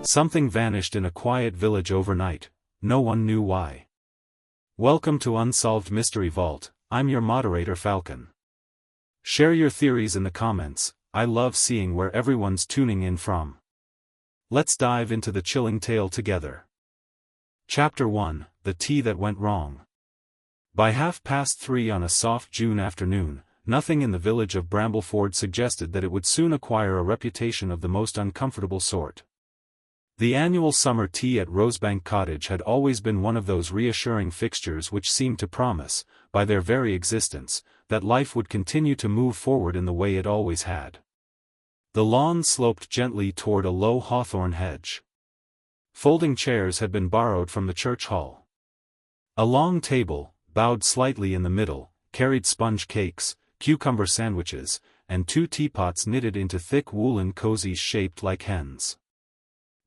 Something vanished in a quiet village overnight, no one knew why. Welcome to Unsolved Mystery Vault, I'm your moderator Falcon. Share your theories in the comments, I love seeing where everyone's tuning in from. Let's dive into the chilling tale together. Chapter 1, The Tea That Went Wrong. By 3:30 on a soft June afternoon, nothing in the village of Brambleford suggested that it would soon acquire a reputation of the most uncomfortable sort. The annual summer tea at Rosebank Cottage had always been one of those reassuring fixtures which seemed to promise, by their very existence, that life would continue to move forward in the way it always had. The lawn sloped gently toward a low hawthorn hedge. Folding chairs had been borrowed from the church hall. A long table, bowed slightly in the middle, carried sponge cakes, cucumber sandwiches, and 2 teapots knitted into thick woolen cozies shaped like hens.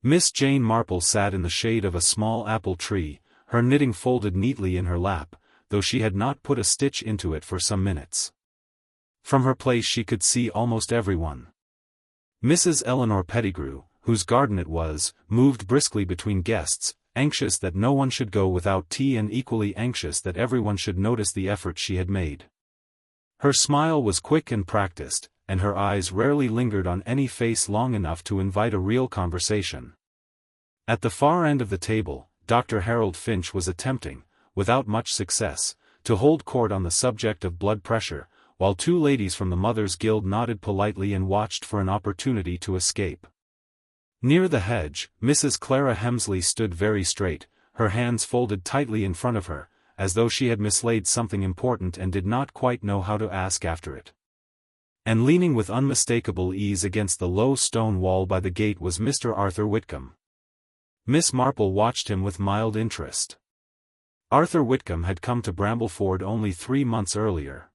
Miss Jane Marple sat in the shade of a small apple tree, her knitting folded neatly in her lap, though she had not put a stitch into it for some minutes. From her place she could see almost everyone. Mrs. Eleanor Pettigrew, whose garden it was, moved briskly between guests, anxious that no one should go without tea and equally anxious that everyone should notice the effort she had made. Her smile was quick and practiced, and her eyes rarely lingered on any face long enough to invite a real conversation. At the far end of the table, Dr. Harold Finch was attempting, without much success, to hold court on the subject of blood pressure, while 2 ladies from the Mothers' Guild nodded politely and watched for an opportunity to escape. Near the hedge, Mrs. Clara Hemsley stood very straight, her hands folded tightly in front of her, as though she had mislaid something important and did not quite know how to ask after it. And leaning with unmistakable ease against the low stone wall by the gate was Mr. Arthur Whitcomb. Miss Marple watched him with mild interest. Arthur Whitcomb had come to Brambleford only 3 months earlier.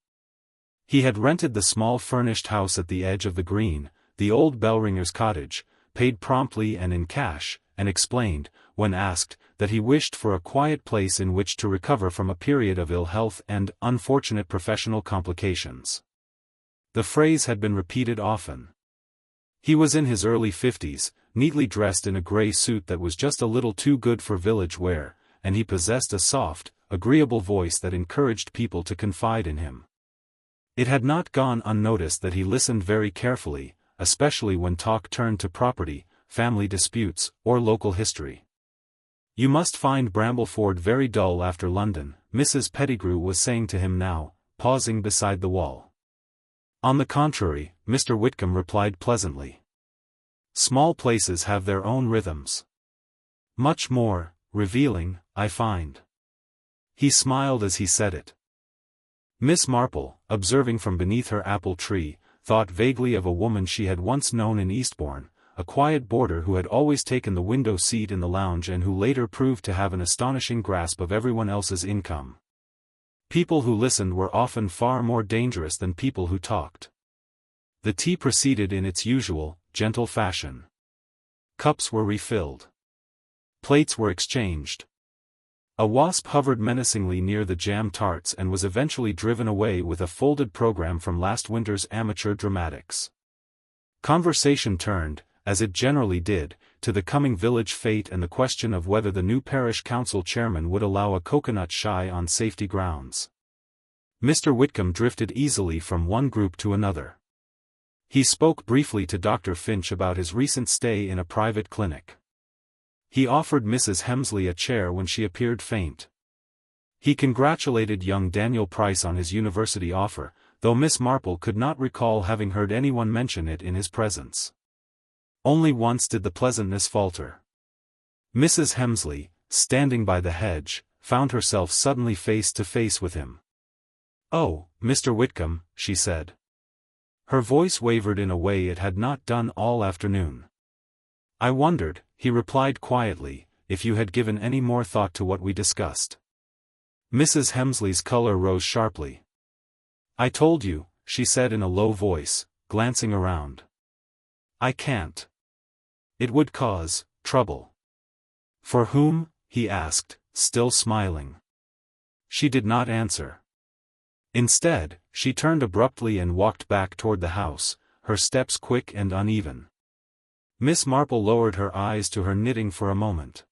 He had rented the small furnished house at the edge of the green, the old bellringer's cottage, paid promptly and in cash, and explained, when asked, that he wished for a quiet place in which to recover from a period of ill health and unfortunate professional complications. The phrase had been repeated often. He was in his early 50s, neatly dressed in a grey suit that was just a little too good for village wear, and he possessed a soft, agreeable voice that encouraged people to confide in him. It had not gone unnoticed that he listened very carefully, especially when talk turned to property, family disputes, or local history. "You must find Brambleford very dull after London," Mrs. Pettigrew was saying to him now, pausing beside the wall. "On the contrary," Mr. Whitcomb replied pleasantly. "Small places have their own rhythms. Much more revealing, I find." He smiled as he said it. Miss Marple, observing from beneath her apple tree, thought vaguely of a woman she had once known in Eastbourne, a quiet boarder who had always taken the window seat in the lounge and who later proved to have an astonishing grasp of everyone else's income. People who listened were often far more dangerous than people who talked. The tea proceeded in its usual, gentle fashion. Cups were refilled. Plates were exchanged. A wasp hovered menacingly near the jam tarts and was eventually driven away with a folded program from last winter's amateur dramatics. Conversation turned, as it generally did, to the coming village fete and the question of whether the new parish council chairman would allow a coconut shy on safety grounds. Mr. Whitcomb drifted easily from one group to another. He spoke briefly to Dr. Finch about his recent stay in a private clinic. He offered Mrs. Hemsley a chair when she appeared faint. He congratulated young Daniel Price on his university offer, though Miss Marple could not recall having heard anyone mention it in his presence. Only once did the pleasantness falter. Mrs. Hemsley, standing by the hedge, found herself suddenly face to face with him. "Oh, Mr. Whitcomb," she said. Her voice wavered in a way it had not done all afternoon. "I wondered," he replied quietly, "if you had given any more thought to what we discussed." Mrs. Hemsley's color rose sharply. "I told you," she said in a low voice, glancing around. "I can't. It would cause trouble." "For whom?" he asked, still smiling. She did not answer. Instead, she turned abruptly and walked back toward the house, her steps quick and uneven. Miss Marple lowered her eyes to her knitting for a moment.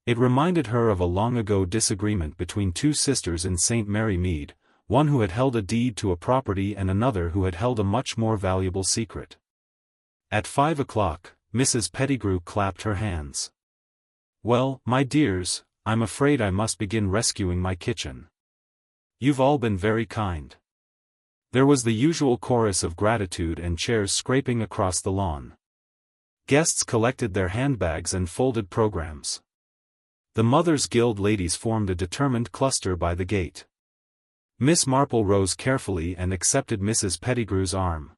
It reminded her of a long-ago disagreement between two sisters in St. Mary Mead, one who had held a deed to a property and another who had held a much more valuable secret. At 5 o'clock, Mrs. Pettigrew clapped her hands. "Well, my dears, I'm afraid I must begin rescuing my kitchen. You've all been very kind." There was the usual chorus of gratitude and chairs scraping across the lawn. Guests collected their handbags and folded programs. The Mothers' Guild ladies formed a determined cluster by the gate. Miss Marple rose carefully and accepted Mrs. Pettigrew's arm.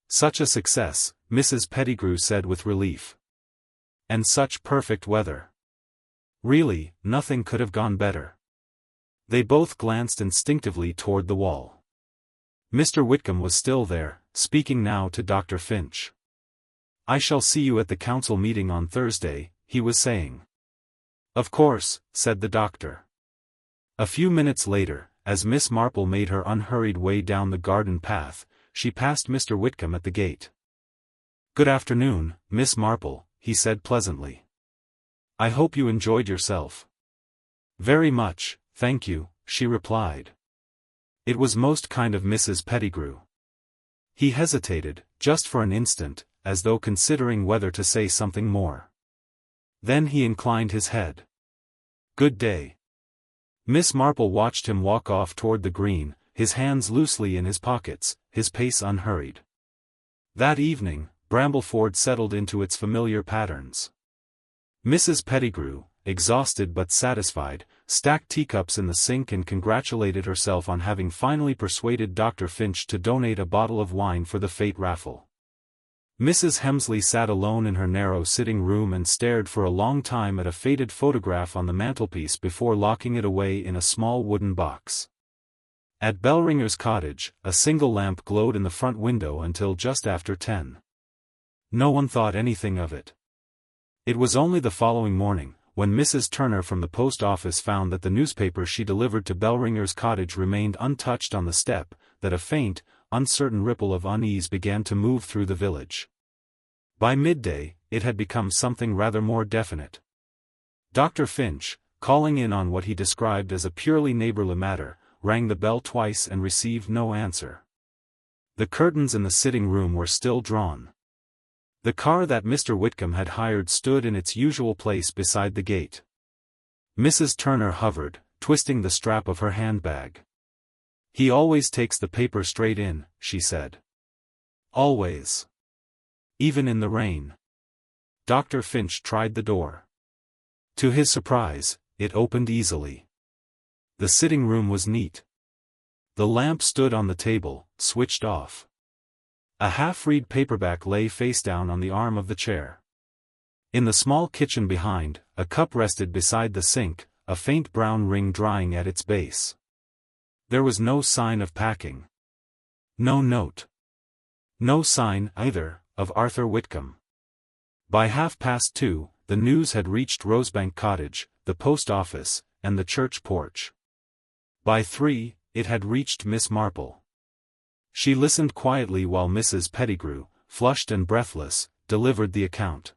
"Such a success," Mrs. Pettigrew said with relief. "And such perfect weather. Really, nothing could have gone better." They both glanced instinctively toward the wall. Mr. Whitcomb was still there, speaking now to Dr. Finch. "I shall see you at the council meeting on Thursday," he was saying. "Of course," said the doctor. A few minutes later, as Miss Marple made her unhurried way down the garden path, she passed Mr. Whitcomb at the gate. "Good afternoon, Miss Marple," he said pleasantly. "I hope you enjoyed yourself." "Very much, thank you," she replied. It was most kind of Mrs. Pettigrew. He hesitated, just for an instant, as though considering whether to say something more. Then he inclined his head. "Good day." Miss Marple watched him walk off toward the green, his hands loosely in his pockets, his pace unhurried. That evening, Brambleford settled into its familiar patterns. Mrs. Pettigrew, exhausted but satisfied, stacked teacups in the sink and congratulated herself on having finally persuaded Dr. Finch to donate a bottle of wine for the fete raffle. Mrs. Hemsley sat alone in her narrow sitting room and stared for a long time at a faded photograph on the mantelpiece before locking it away in a small wooden box. At Bellringer's cottage, a single lamp glowed in the front window until just after 10. No one thought anything of it. It was only the following morning, when Mrs. Turner from the post office found that the newspaper she delivered to Bellringer's cottage remained untouched on the step, that a faint, uncertain ripple of unease began to move through the village. By midday, it had become something rather more definite. Dr. Finch, calling in on what he described as a purely neighborly matter, rang the bell twice and received no answer. The curtains in the sitting room were still drawn. The car that Mr. Whitcomb had hired stood in its usual place beside the gate. Mrs. Turner hovered, twisting the strap of her handbag. "He always takes the paper straight in," she said. "Always. Even in the rain." Dr. Finch tried the door. To his surprise, it opened easily. The sitting room was neat. The lamp stood on the table, switched off. A half-read paperback lay face down on the arm of the chair. In the small kitchen behind, a cup rested beside the sink, a faint brown ring drying at its base. There was no sign of packing. No note. No sign, either, of Arthur Whitcomb. By 2:30, the news had reached Rosebank Cottage, the post office, and the church porch. By 3, it had reached Miss Marple. She listened quietly while Mrs. Pettigrew, flushed and breathless, delivered the account.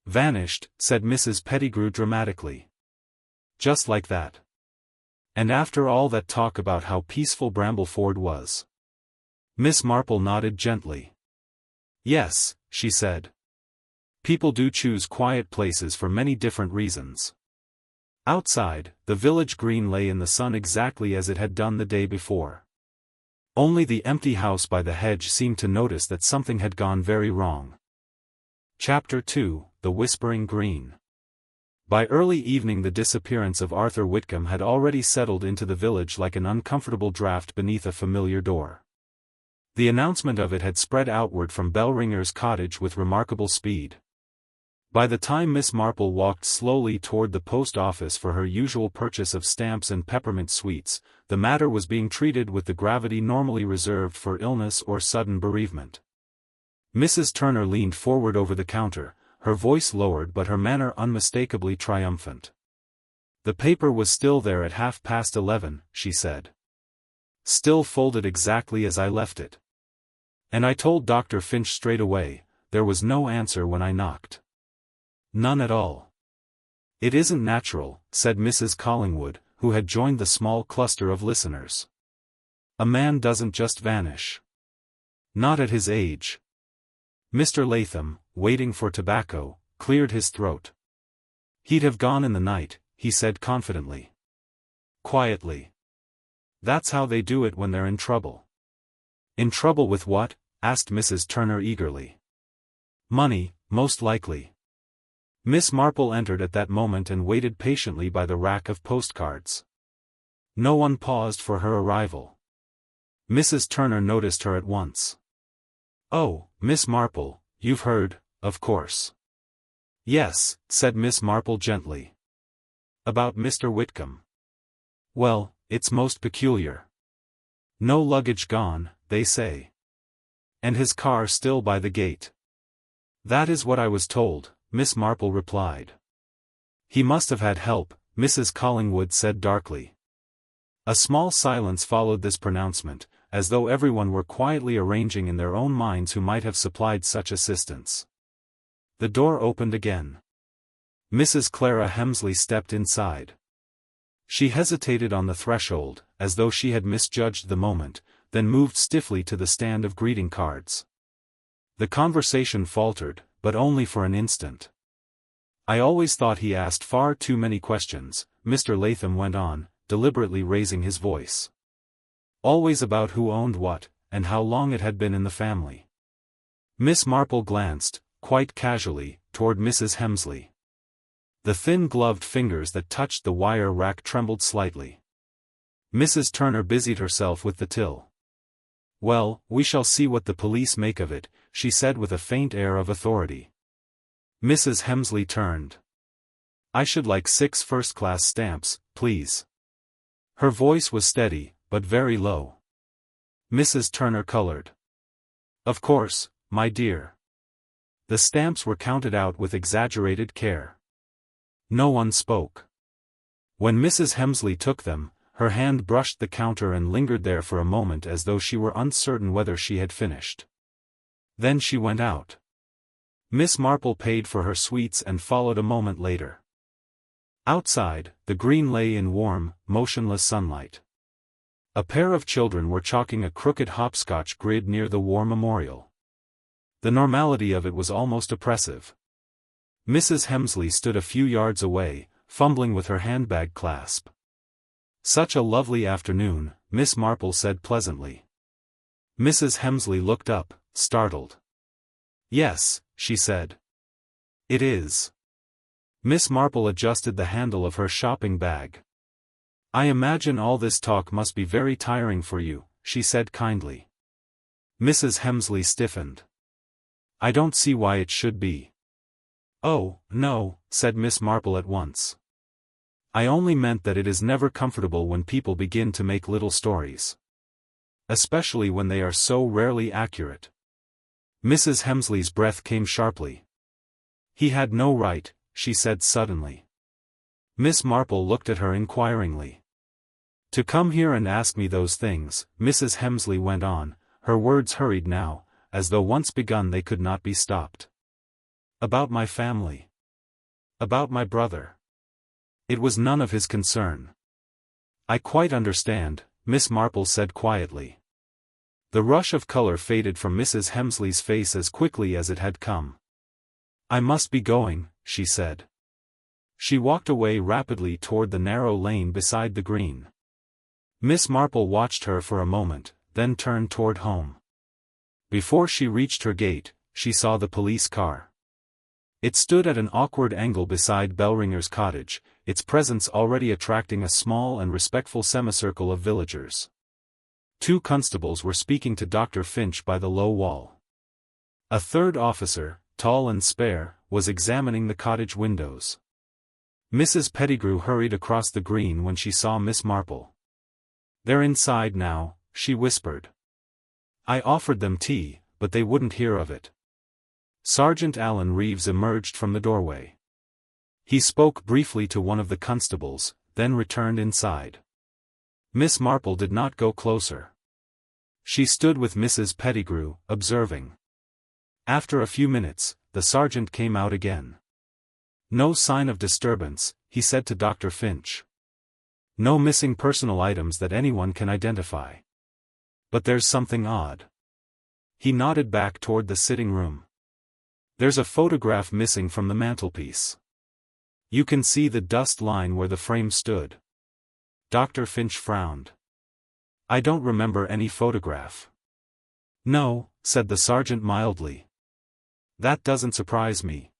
"Vanished," said Mrs. Pettigrew dramatically. "Just like that. And after all that talk about how peaceful Brambleford was." Miss Marple nodded gently. "Yes," she said. "People do choose quiet places for many different reasons." Outside, the village green lay in the sun exactly as it had done the day before. Only the empty house by the hedge seemed to notice that something had gone very wrong. Chapter 2: The Whispering Green. By early evening the disappearance of Arthur Whitcomb had already settled into the village like an uncomfortable draft beneath a familiar door. The announcement of it had spread outward from Bellringer's cottage with remarkable speed. By the time Miss Marple walked slowly toward the post office for her usual purchase of stamps and peppermint sweets, the matter was being treated with the gravity normally reserved for illness or sudden bereavement. Mrs. Turner leaned forward over the counter, her voice lowered but her manner unmistakably triumphant. "The paper was still there at 11:30, she said. "Still folded exactly as I left it. And I told Dr. Finch straight away, there was no answer when I knocked. None at all. It isn't natural, said Mrs. Collingwood, who had joined the small cluster of listeners. A man doesn't just vanish. Not at his age. Mr. Latham, waiting for tobacco, cleared his throat. He'd have gone in the night, he said confidently. Quietly. That's how they do it when they're in trouble. In trouble with what? Asked Mrs. Turner eagerly. Money, most likely. Miss Marple entered at that moment and waited patiently by the rack of postcards. No one paused for her arrival. Mrs. Turner noticed her at once. "Oh, Miss Marple, you've heard, of course." "Yes," said Miss Marple gently. "About Mr. Whitcomb. Well, it's most peculiar. No luggage gone, they say. And his car still by the gate." "That is what I was told," Miss Marple replied. "He must have had help," Mrs. Collingwood said darkly. A small silence followed this pronouncement, as though everyone were quietly arranging in their own minds who might have supplied such assistance. The door opened again. Mrs. Clara Hemsley stepped inside. She hesitated on the threshold, as though she had misjudged the moment, then moved stiffly to the stand of greeting cards. The conversation faltered, but only for an instant. "I always thought he asked far too many questions," Mr. Latham went on, deliberately raising his voice. "Always about who owned what, and how long it had been in the family." Miss Marple glanced, quite casually, toward Mrs. Hemsley. The thin gloved fingers that touched the wire rack trembled slightly. Mrs. Turner busied herself with the till. "Well, we shall see what the police make of it," she said with a faint air of authority. Mrs. Hemsley turned. "I should like 6 first-class stamps, please." Her voice was steady, but very low. Mrs. Turner colored. "Of course, my dear." The stamps were counted out with exaggerated care. No one spoke. When Mrs. Hemsley took them, her hand brushed the counter and lingered there for a moment as though she were uncertain whether she had finished. Then she went out. Miss Marple paid for her sweets and followed a moment later. Outside, the green lay in warm, motionless sunlight. A pair of children were chalking a crooked hopscotch grid near the war memorial. The normality of it was almost oppressive. Mrs. Hemsley stood a few yards away, fumbling with her handbag clasp. "Such a lovely afternoon," Miss Marple said pleasantly. Mrs. Hemsley looked up, startled. "Yes," she said. "It is." Miss Marple adjusted the handle of her shopping bag. "I imagine all this talk must be very tiring for you," she said kindly. Mrs. Hemsley stiffened. "I don't see why it should be." "Oh, no," said Miss Marple at once. "I only meant that it is never comfortable when people begin to make little stories. Especially when they are so rarely accurate." Mrs. Hemsley's breath came sharply. "He had no right," she said suddenly. Miss Marple looked at her inquiringly. "To come here and ask me those things," Mrs. Hemsley went on, her words hurried now, as though once begun they could not be stopped. "About my family. About my brother. It was none of his concern." "I quite understand," Miss Marple said quietly. The rush of color faded from Mrs. Hemsley's face as quickly as it had come. "I must be going," she said. She walked away rapidly toward the narrow lane beside the green. Miss Marple watched her for a moment, then turned toward home. Before she reached her gate, she saw the police car. It stood at an awkward angle beside Bellringer's cottage, its presence already attracting a small and respectful semicircle of villagers. 2 constables were speaking to Dr. Finch by the low wall. A 3rd officer, tall and spare, was examining the cottage windows. Mrs. Pettigrew hurried across the green when she saw Miss Marple. "They're inside now," she whispered. "I offered them tea, but they wouldn't hear of it." Sergeant Alan Reeves emerged from the doorway. He spoke briefly to one of the constables, then returned inside. Miss Marple did not go closer. She stood with Mrs. Pettigrew, observing. After a few minutes, the sergeant came out again. "No sign of disturbance," he said to Dr. Finch. "No missing personal items that anyone can identify. But there's something odd." He nodded back toward the sitting room. "There's a photograph missing from the mantelpiece. You can see the dust line where the frame stood." Dr. Finch frowned. "I don't remember any photograph." "No," said the sergeant mildly. "That doesn't surprise me."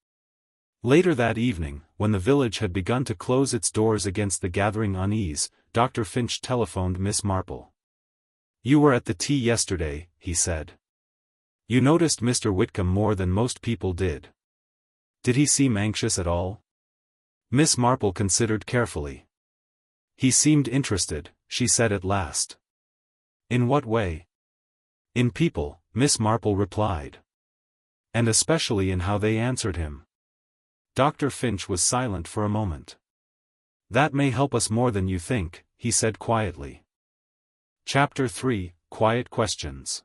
Later that evening, when the village had begun to close its doors against the gathering unease, Dr. Finch telephoned Miss Marple. "You were at the tea yesterday," he said. "You noticed Mr. Whitcomb more than most people did. Did he seem anxious at all?" Miss Marple considered carefully. "He seemed interested," she said at last. "In what way?" "In people," Miss Marple replied. "And especially in how they answered him." Dr. Finch was silent for a moment. "That may help us more than you think," he said quietly. Chapter 3, Quiet Questions.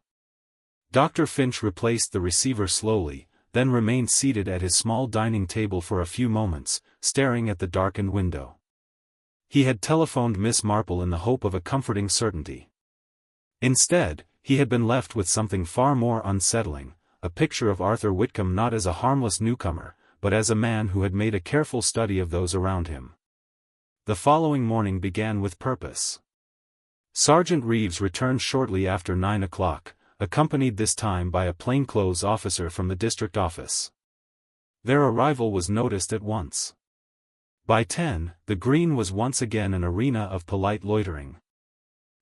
Dr. Finch replaced the receiver slowly, then remained seated at his small dining table for a few moments, staring at the darkened window. He had telephoned Miss Marple in the hope of a comforting certainty. Instead, he had been left with something far more unsettling, a picture of Arthur Whitcomb not as a harmless newcomer, but as a man who had made a careful study of those around him. The following morning began with purpose. Sergeant Reeves returned shortly after 9 o'clock, accompanied this time by a plainclothes officer from the district office. Their arrival was noticed at once. By 10, the green was once again an arena of polite loitering.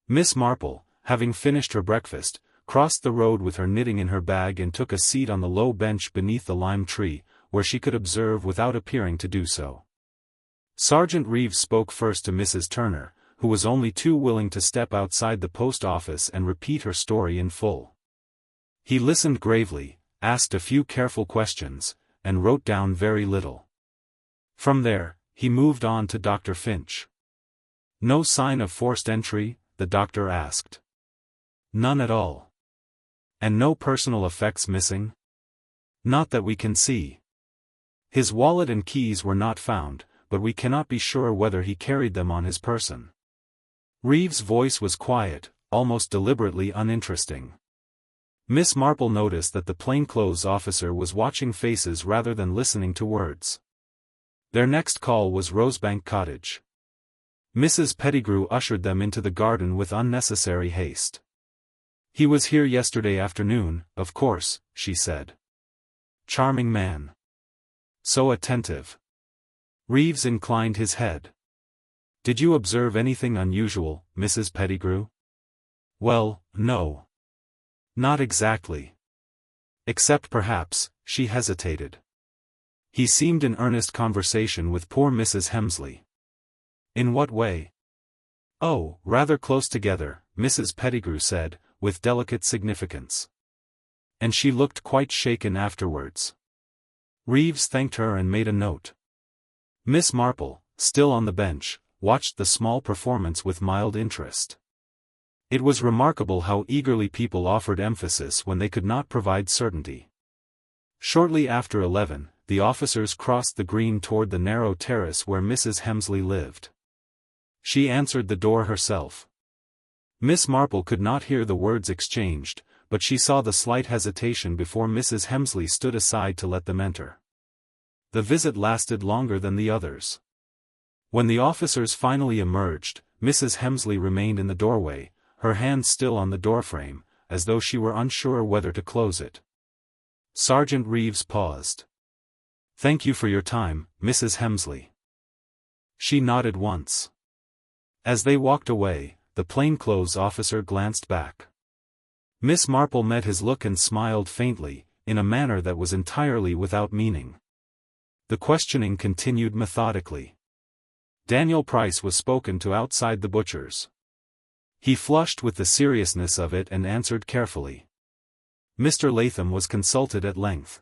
Miss Marple, having finished her breakfast, crossed the road with her knitting in her bag and took a seat on the low bench beneath the lime tree, where she could observe without appearing to do so. Sergeant Reeves spoke first to Mrs. Turner, who was only too willing to step outside the post office and repeat her story in full. He listened gravely, asked a few careful questions, and wrote down very little. From there, he moved on to Dr. Finch. "No sign of forced entry?" the doctor asked. "None at all." "And no personal effects missing?" "Not that we can see. His wallet and keys were not found, but we cannot be sure whether he carried them on his person." Reeves' voice was quiet, almost deliberately uninteresting. Miss Marple noticed that the plainclothes officer was watching faces rather than listening to words. Their next call was Rosebank Cottage. Mrs. Pettigrew ushered them into the garden with unnecessary haste. "He was here yesterday afternoon, of course," she said. "Charming man. So attentive." Reeves inclined his head. "Did you observe anything unusual, Mrs. Pettigrew?" "Well, no. Not exactly. Except perhaps," she hesitated. "He seemed in earnest conversation with poor Mrs. Hemsley." "In what way?" "Oh, rather close together," Mrs. Pettigrew said, with delicate significance. "And she looked quite shaken afterwards." Reeves thanked her and made a note. Miss Marple, still on the bench, watched the small performance with mild interest. It was remarkable how eagerly people offered emphasis when they could not provide certainty. Shortly after 11, the officers crossed the green toward the narrow terrace where Mrs. Hemsley lived. She answered the door herself. Miss Marple could not hear the words exchanged, but she saw the slight hesitation before Mrs. Hemsley stood aside to let them enter. The visit lasted longer than the others. When the officers finally emerged, Mrs. Hemsley remained in the doorway, her hand still on the doorframe, as though she were unsure whether to close it. Sergeant Reeves paused. "Thank you for your time, Mrs. Hemsley." She nodded once. As they walked away, the plainclothes officer glanced back. Miss Marple met his look and smiled faintly, in a manner that was entirely without meaning. The questioning continued methodically. Daniel Price was spoken to outside the butcher's. He flushed with the seriousness of it and answered carefully. Mr. Latham was consulted at length.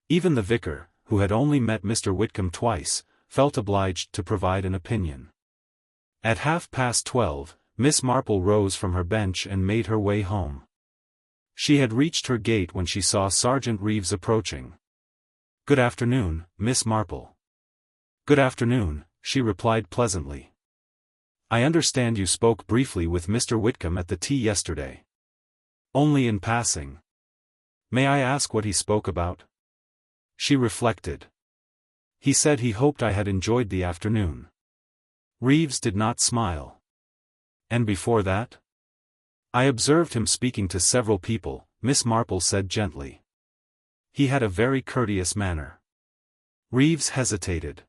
Even the vicar, who had only met Mr. Whitcomb twice, felt obliged to provide an opinion. At 12:30, Miss Marple rose from her bench and made her way home. She had reached her gate when she saw Sergeant Reeves approaching. "Good afternoon, Miss Marple." "Good afternoon," she replied pleasantly. "I understand you spoke briefly with Mr. Whitcomb at the tea yesterday." "Only in passing." "May I ask what he spoke about?" She reflected. "He said he hoped I had enjoyed the afternoon." Reeves did not smile. "And before that?" "I observed him speaking to several people," Miss Marple said gently. "He had a very courteous manner." Reeves hesitated.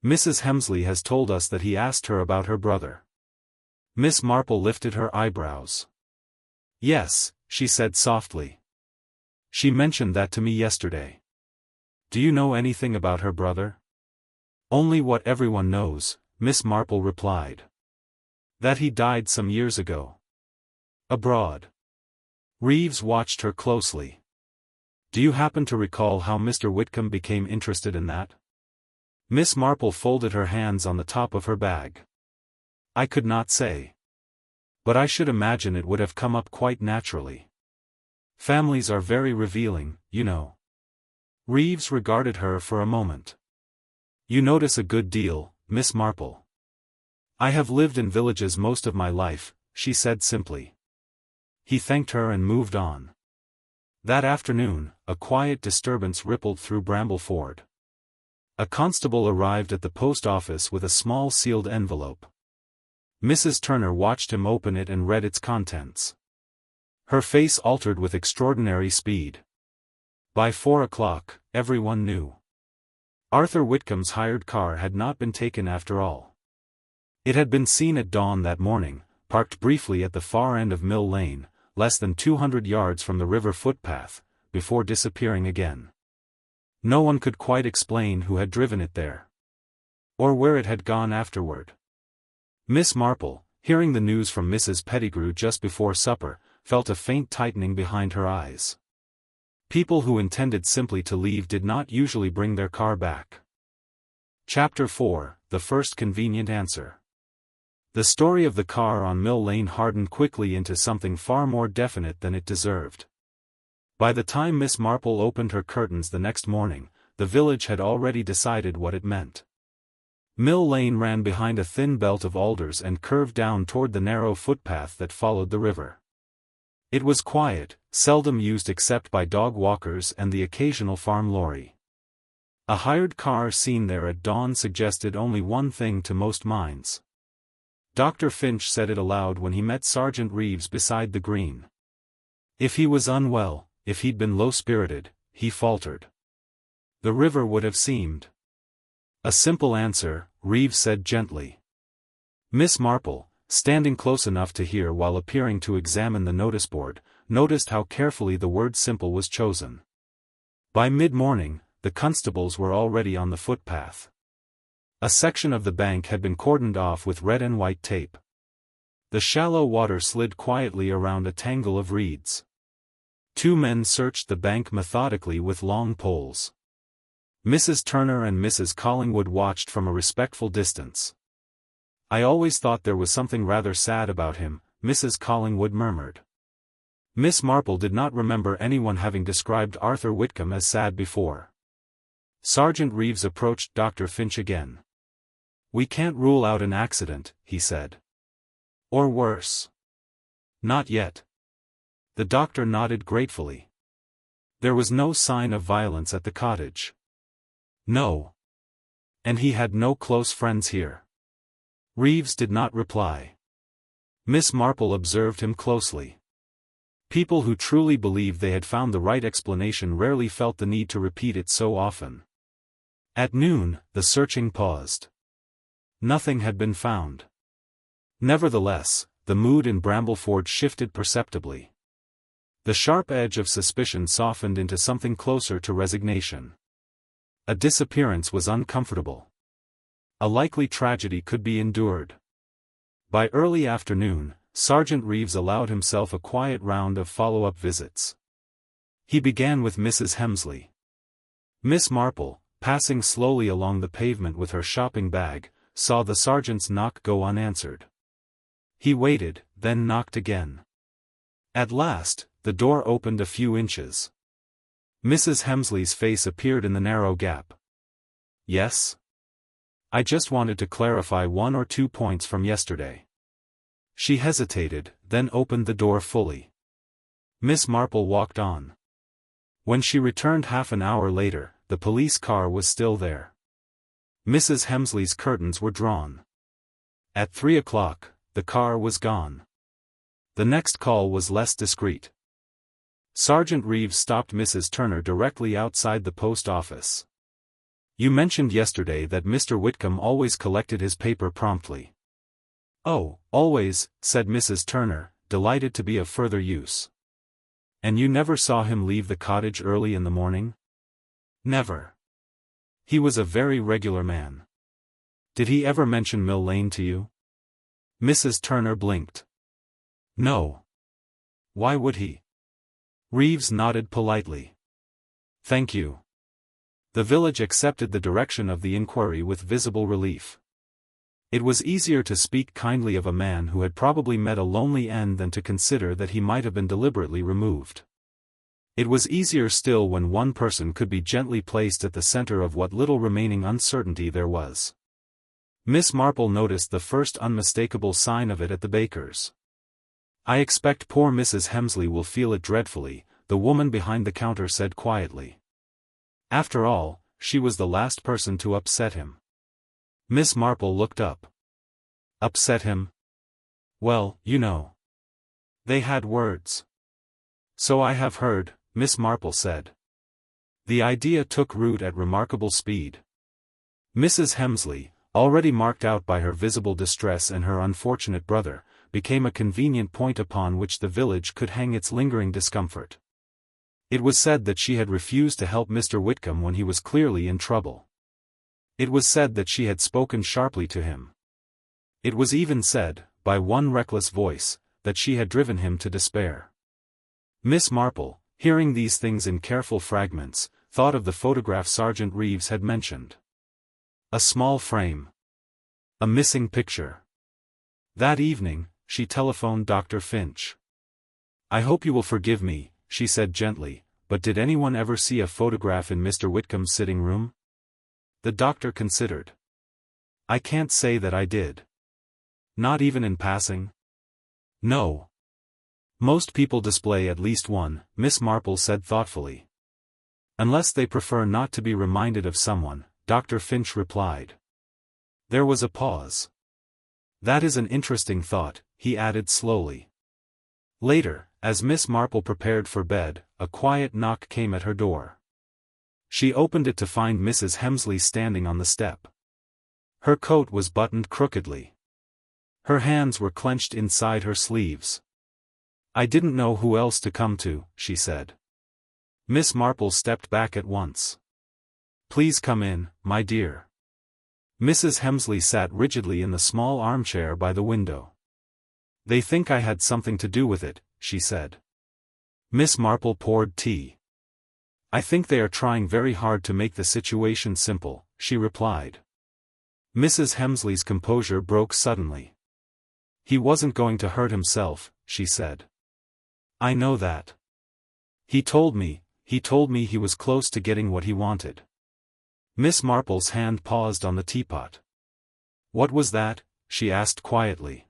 "Mrs. Hemsley has told us that he asked her about her brother." Miss Marple lifted her eyebrows. "Yes," she said softly. "She mentioned that to me yesterday." "Do you know anything about her brother?" "Only what everyone knows," Miss Marple replied. "That he died some years ago. Abroad." Reeves watched her closely. "Do you happen to recall how Mr. Whitcomb became interested in that?" Miss Marple folded her hands on the top of her bag. "I could not say. But I should imagine it would have come up quite naturally. Families are very revealing, you know." Reeves regarded her for a moment. "You notice a good deal, Miss Marple." "I have lived in villages most of my life," she said simply. He thanked her and moved on. That afternoon, a quiet disturbance rippled through Brambleford. A constable arrived at the post office with a small sealed envelope. Mrs. Turner watched him open it and read its contents. Her face altered with extraordinary speed. By 4 o'clock, everyone knew. Arthur Whitcomb's hired car had not been taken after all. It had been seen at dawn that morning, parked briefly at the far end of Mill Lane, less than 200 yards from the river footpath, before disappearing again. No one could quite explain who had driven it there, or where it had gone afterward. Miss Marple, hearing the news from Mrs. Pettigrew just before supper, felt a faint tightening behind her eyes. People who intended simply to leave did not usually bring their car back. Chapter 4: The First Convenient Answer. The story of the car on Mill Lane hardened quickly into something far more definite than it deserved. By the time Miss Marple opened her curtains the next morning, the village had already decided what it meant. Mill Lane ran behind a thin belt of alders and curved down toward the narrow footpath that followed the river. It was quiet, seldom used except by dog walkers and the occasional farm lorry. A hired car seen there at dawn suggested only one thing to most minds. Dr. Finch said it aloud when he met Sergeant Reeves beside the green. If he was unwell, if he'd been low-spirited, he faltered. The river would have seemed a simple answer, Reeves said gently. Miss Marple, standing close enough to hear while appearing to examine the noticeboard, noticed how carefully the word simple was chosen. By mid-morning, the constables were already on the footpath. A section of the bank had been cordoned off with red and white tape. The shallow water slid quietly around a tangle of reeds. 2 men searched the bank methodically with long poles. Mrs. Turner and Mrs. Collingwood watched from a respectful distance. "I always thought there was something rather sad about him," Mrs. Collingwood murmured. Miss Marple did not remember anyone having described Arthur Whitcomb as sad before. Sergeant Reeves approached Dr. Finch again. "We can't rule out an accident," he said. "Or worse." "Not yet." The doctor nodded gratefully. There was no sign of violence at the cottage. "No. And he had no close friends here." Reeves did not reply. Miss Marple observed him closely. People who truly believed they had found the right explanation rarely felt the need to repeat it so often. At noon, the searching paused. Nothing had been found. Nevertheless, the mood in Brambleford shifted perceptibly. The sharp edge of suspicion softened into something closer to resignation. A disappearance was uncomfortable. A likely tragedy could be endured. By early afternoon, Sergeant Reeves allowed himself a quiet round of follow-up visits. He began with Mrs. Hemsley. Miss Marple, passing slowly along the pavement with her shopping bag, saw the sergeant's knock go unanswered. He waited, then knocked again. At last, the door opened a few inches. Mrs. Hemsley's face appeared in the narrow gap. Yes? I just wanted to clarify 1 or 2 points from yesterday. She hesitated, then opened the door fully. Miss Marple walked on. When she returned half an hour later, the police car was still there. Mrs. Hemsley's curtains were drawn. At 3 o'clock, the car was gone. The next call was less discreet. Sergeant Reeves stopped Mrs. Turner directly outside the post office. You mentioned yesterday that Mr. Whitcomb always collected his paper promptly. Oh, always, said Mrs. Turner, delighted to be of further use. And you never saw him leave the cottage early in the morning? Never. He was a very regular man. Did he ever mention Mill Lane to you? Mrs. Turner blinked. No. Why would he? Reeves nodded politely. Thank you. The village accepted the direction of the inquiry with visible relief. It was easier to speak kindly of a man who had probably met a lonely end than to consider that he might have been deliberately removed. It was easier still when one person could be gently placed at the center of what little remaining uncertainty there was. Miss Marple noticed the first unmistakable sign of it at the baker's. I expect poor Mrs. Hemsley will feel it dreadfully, the woman behind the counter said quietly. After all, she was the last person to upset him. Miss Marple looked up. Upset him? Well, you know. They had words. So I have heard, Miss Marple said. The idea took root at remarkable speed. Mrs. Hemsley, already marked out by her visible distress and her unfortunate brother, became a convenient point upon which the village could hang its lingering discomfort. It was said that she had refused to help Mr. Whitcomb when he was clearly in trouble. It was said that she had spoken sharply to him. It was even said, by one reckless voice, that she had driven him to despair. Miss Marple, hearing these things in careful fragments, thought of the photograph Sergeant Reeves had mentioned. A small frame. A missing picture. That evening, she telephoned Dr. Finch. I hope you will forgive me, she said gently, but did anyone ever see a photograph in Mr. Whitcomb's sitting room? The doctor considered. I can't say that I did. Not even in passing? No. Most people display at least one, Miss Marple said thoughtfully. Unless they prefer not to be reminded of someone, Dr. Finch replied. There was a pause. That is an interesting thought, he added slowly. Later, as Miss Marple prepared for bed, a quiet knock came at her door. She opened it to find Mrs. Hemsley standing on the step. Her coat was buttoned crookedly. Her hands were clenched inside her sleeves. I didn't know who else to come to, she said. Miss Marple stepped back at once. Please come in, my dear. Mrs. Hemsley sat rigidly in the small armchair by the window. They think I had something to do with it, she said. Miss Marple poured tea. I think they are trying very hard to make the situation simple, she replied. Mrs. Hemsley's composure broke suddenly. He wasn't going to hurt himself, she said. I know that. He told me he was close to getting what he wanted. Miss Marple's hand paused on the teapot. What was that? She asked quietly.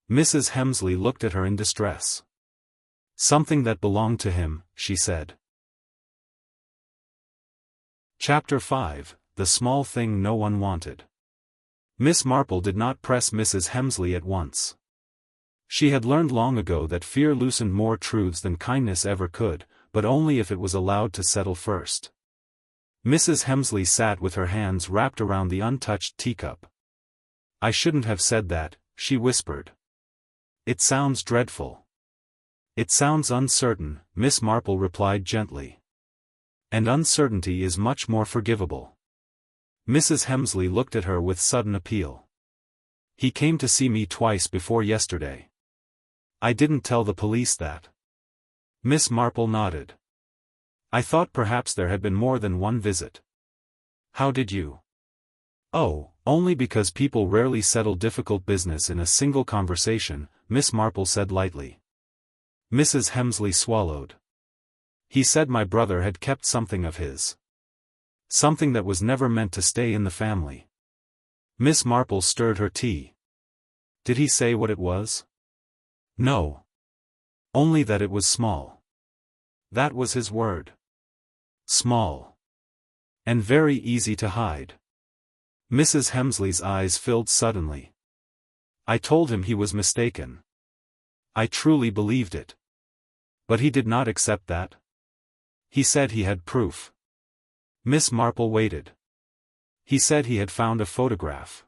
Mrs. Hemsley looked at her in distress. Something that belonged to him, she said. Chapter 5, The Small Thing No One Wanted. Miss Marple did not press Mrs. Hemsley at once. She had learned long ago that fear loosened more truths than kindness ever could, but only if it was allowed to settle first. Mrs. Hemsley sat with her hands wrapped around the untouched teacup. I shouldn't have said that, she whispered. It sounds dreadful. It sounds uncertain, Miss Marple replied gently. And uncertainty is much more forgivable. Mrs. Hemsley looked at her with sudden appeal. He came to see me twice before yesterday. I didn't tell the police that. Miss Marple nodded. I thought perhaps there had been more than one visit. How did you? Oh, only because people rarely settle difficult business in a single conversation, Miss Marple said lightly. Mrs. Hemsley swallowed. He said my brother had kept something of his. Something that was never meant to stay in the family. Miss Marple stirred her tea. Did he say what it was? No. Only that it was small. That was his word. Small. And very easy to hide. Mrs. Hemsley's eyes filled suddenly. I told him he was mistaken. I truly believed it. But he did not accept that. He said he had proof. Miss Marple waited. He said he had found a photograph.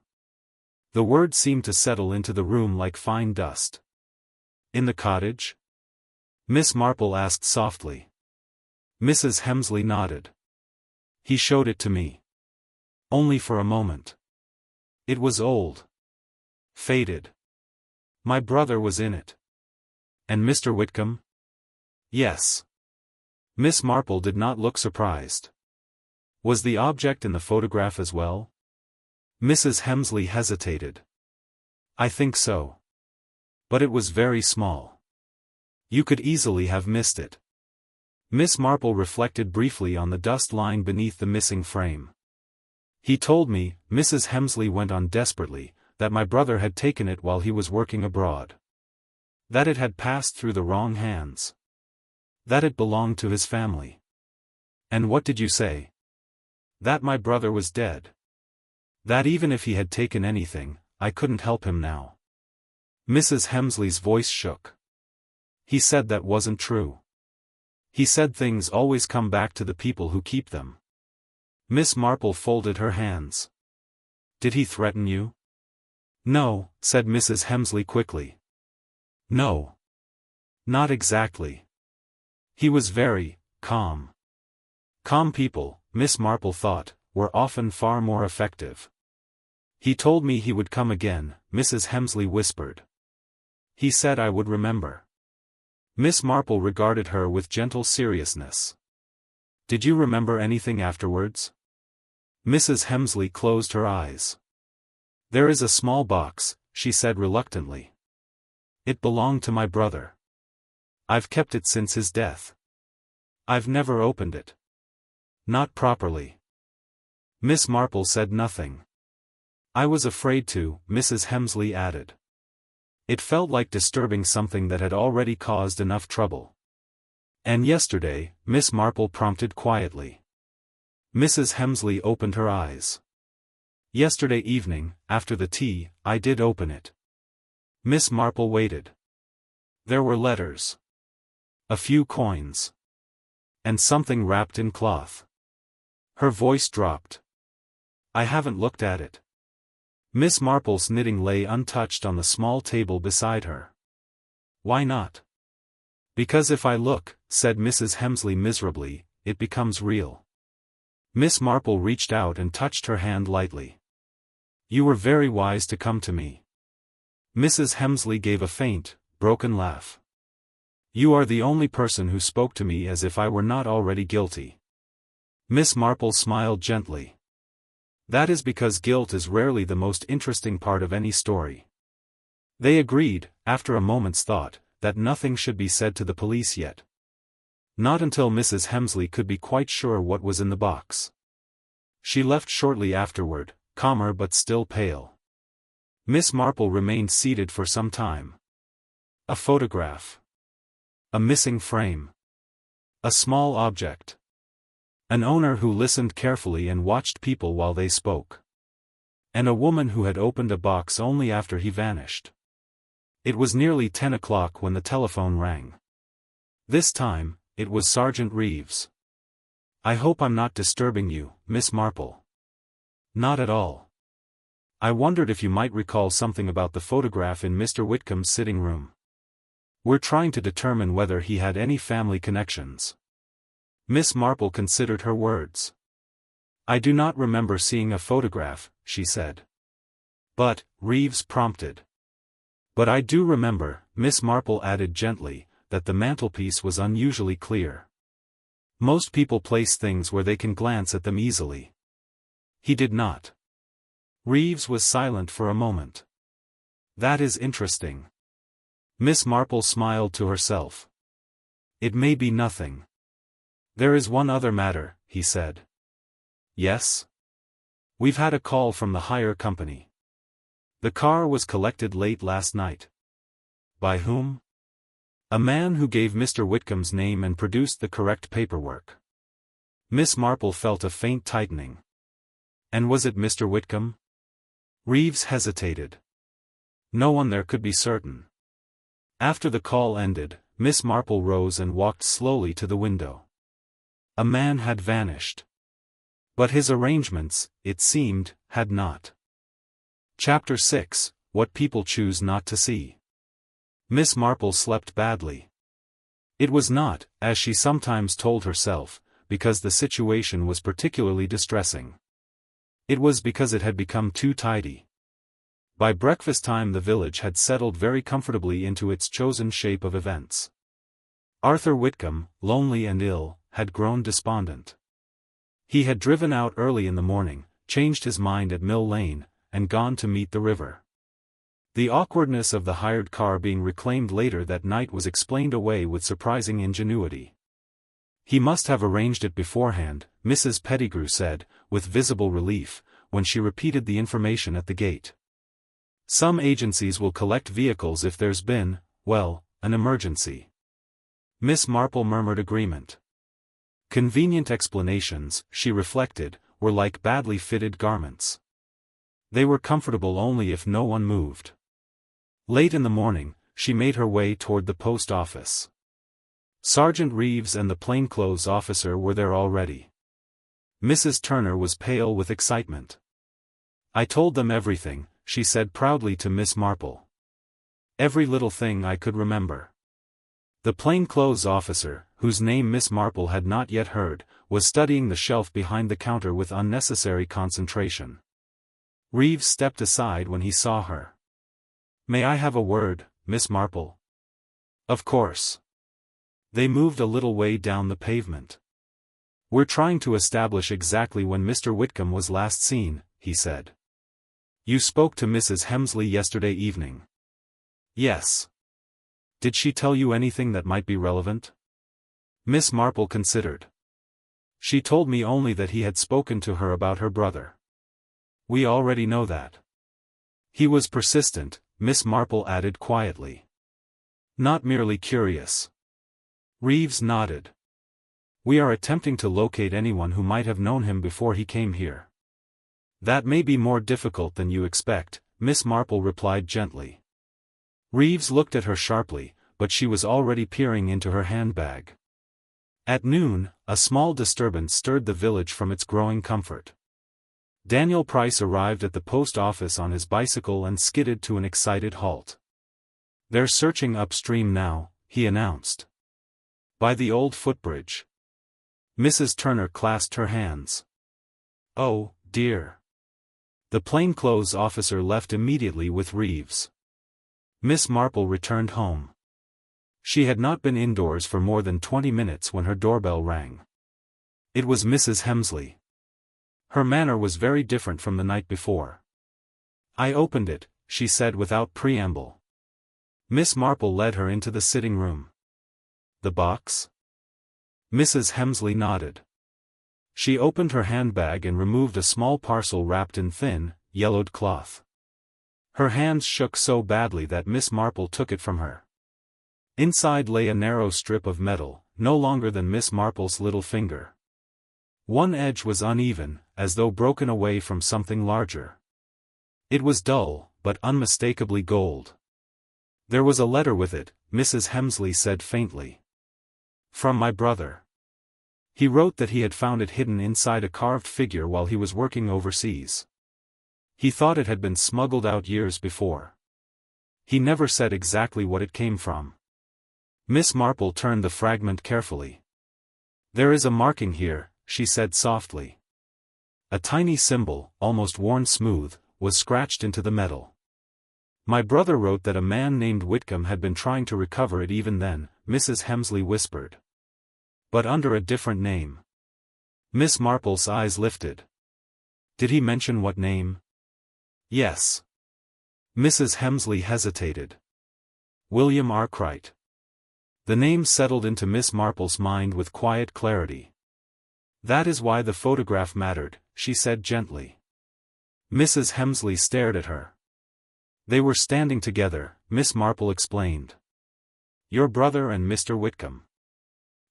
The word seemed to settle into the room like fine dust. In the cottage? Miss Marple asked softly. Mrs. Hemsley nodded. He showed it to me. Only for a moment. It was old. Faded. My brother was in it. And Mr. Whitcomb? Yes. Miss Marple did not look surprised. Was the object in the photograph as well? Mrs. Hemsley hesitated. I think so. But it was very small. You could easily have missed it. Miss Marple reflected briefly on the dust lying beneath the missing frame. He told me, Mrs. Hemsley went on desperately, that my brother had taken it while he was working abroad. That it had passed through the wrong hands. That it belonged to his family. And what did you say? That my brother was dead. That even if he had taken anything, I couldn't help him now. Mrs. Hemsley's voice shook. He said that wasn't true. He said things always come back to the people who keep them. Miss Marple folded her hands. Did he threaten you? No, said Mrs. Hemsley quickly. No. Not exactly. He was very calm. Calm people, Miss Marple thought, were often far more effective. He told me he would come again, Mrs. Hemsley whispered. He said I would remember. Miss Marple regarded her with gentle seriousness. Did you remember anything afterwards? Mrs. Hemsley closed her eyes. There is a small box, she said reluctantly. It belonged to my brother. I've kept it since his death. I've never opened it. Not properly. Miss Marple said nothing. I was afraid to, Mrs. Hemsley added. It felt like disturbing something that had already caused enough trouble. And yesterday, Miss Marple prompted quietly. Mrs. Hemsley opened her eyes. Yesterday evening, after the tea, I did open it. Miss Marple waited. There were letters. A few coins. And something wrapped in cloth. Her voice dropped. I haven't looked at it. Miss Marple's knitting lay untouched on the small table beside her. Why not? Because if I look, said Mrs. Hemsley miserably, it becomes real. Miss Marple reached out and touched her hand lightly. You were very wise to come to me. Mrs. Hemsley gave a faint, broken laugh. You are the only person who spoke to me as if I were not already guilty. Miss Marple smiled gently. That is because guilt is rarely the most interesting part of any story. They agreed, after a moment's thought, that nothing should be said to the police yet. Not until Mrs. Hemsley could be quite sure what was in the box. She left shortly afterward, calmer but still pale. Miss Marple remained seated for some time. A photograph. A missing frame. A small object. An owner who listened carefully and watched people while they spoke. And a woman who had opened a box only after he vanished. It was nearly 10 o'clock when the telephone rang. This time, it was Sergeant Reeves. I hope I'm not disturbing you, Miss Marple. Not at all. I wondered if you might recall something about the photograph in Mr. Whitcomb's sitting room. We're trying to determine whether he had any family connections. Miss Marple considered her words. I do not remember seeing a photograph, she said. But, Reeves prompted. But I do remember, Miss Marple added gently, that the mantelpiece was unusually clear. Most people place things where they can glance at them easily. He did not. Reeves was silent for a moment. That is interesting. Miss Marple smiled to herself. It may be nothing. There is one other matter, he said. Yes? We've had a call from the hire company. The car was collected late last night. By whom? A man who gave Mr. Whitcomb's name and produced the correct paperwork. Miss Marple felt a faint tightening. And was it Mr. Whitcomb? Reeves hesitated. No one there could be certain. After the call ended, Miss Marple rose and walked slowly to the window. A man had vanished. But his arrangements, it seemed, had not. Chapter 6, What People Choose Not to See. Miss Marple slept badly. It was not, as she sometimes told herself, because the situation was particularly distressing. It was because it had become too tidy. By breakfast time the village had settled very comfortably into its chosen shape of events. Arthur Whitcomb, lonely and ill, had grown despondent. He had driven out early in the morning, changed his mind at Mill Lane, and gone to meet the river. The awkwardness of the hired car being reclaimed later that night was explained away with surprising ingenuity. He must have arranged it beforehand, Mrs. Pettigrew said, with visible relief, when she repeated the information at the gate. Some agencies will collect vehicles if there's been, well, an emergency. Miss Marple murmured agreement. Convenient explanations, she reflected, were like badly fitted garments. They were comfortable only if no one moved. Late in the morning, she made her way toward the post office. Sergeant Reeves and the plainclothes officer were there already. Mrs. Turner was pale with excitement. I told them everything, she said proudly to Miss Marple. Every little thing I could remember. The plainclothes officer, whose name Miss Marple had not yet heard, was studying the shelf behind the counter with unnecessary concentration. Reeves stepped aside when he saw her. May I have a word, Miss Marple? Of course. They moved a little way down the pavement. We're trying to establish exactly when Mr. Whitcomb was last seen, he said. You spoke to Mrs. Hemsley yesterday evening. Yes. Did she tell you anything that might be relevant? Miss Marple considered. She told me only that he had spoken to her about her brother. We already know that. He was persistent, Miss Marple added quietly. Not merely curious. Reeves nodded. We are attempting to locate anyone who might have known him before he came here. That may be more difficult than you expect, Miss Marple replied gently. Reeves looked at her sharply, but she was already peering into her handbag. At noon, a small disturbance stirred the village from its growing comfort. Daniel Price arrived at the post office on his bicycle and skidded to an excited halt. They're searching upstream now, he announced. By the old footbridge. Mrs. Turner clasped her hands. Oh, dear. The plainclothes officer left immediately with Reeves. Miss Marple returned home. She had not been indoors for more than 20 minutes when her doorbell rang. It was Mrs. Hemsley. Her manner was very different from the night before. I opened it, she said without preamble. Miss Marple led her into the sitting room. The box? Mrs. Hemsley nodded. She opened her handbag and removed a small parcel wrapped in thin, yellowed cloth. Her hands shook so badly that Miss Marple took it from her. Inside lay a narrow strip of metal, no longer than Miss Marple's little finger. One edge was uneven, as though broken away from something larger. It was dull, but unmistakably gold. There was a letter with it, Mrs. Hemsley said faintly. From my brother. He wrote that he had found it hidden inside a carved figure while he was working overseas. He thought it had been smuggled out years before. He never said exactly what it came from. Miss Marple turned the fragment carefully. There is a marking here, she said softly. A tiny symbol, almost worn smooth, was scratched into the metal. My brother wrote that a man named Whitcomb had been trying to recover it even then, Mrs. Hemsley whispered. But under a different name. Miss Marple's eyes lifted. Did he mention what name? Yes. Mrs. Hemsley hesitated. William Arkwright. The name settled into Miss Marple's mind with quiet clarity. "That is why the photograph mattered," she said gently. Mrs. Hemsley stared at her. "They were standing together," Miss Marple explained. "Your brother and Mr. Whitcomb.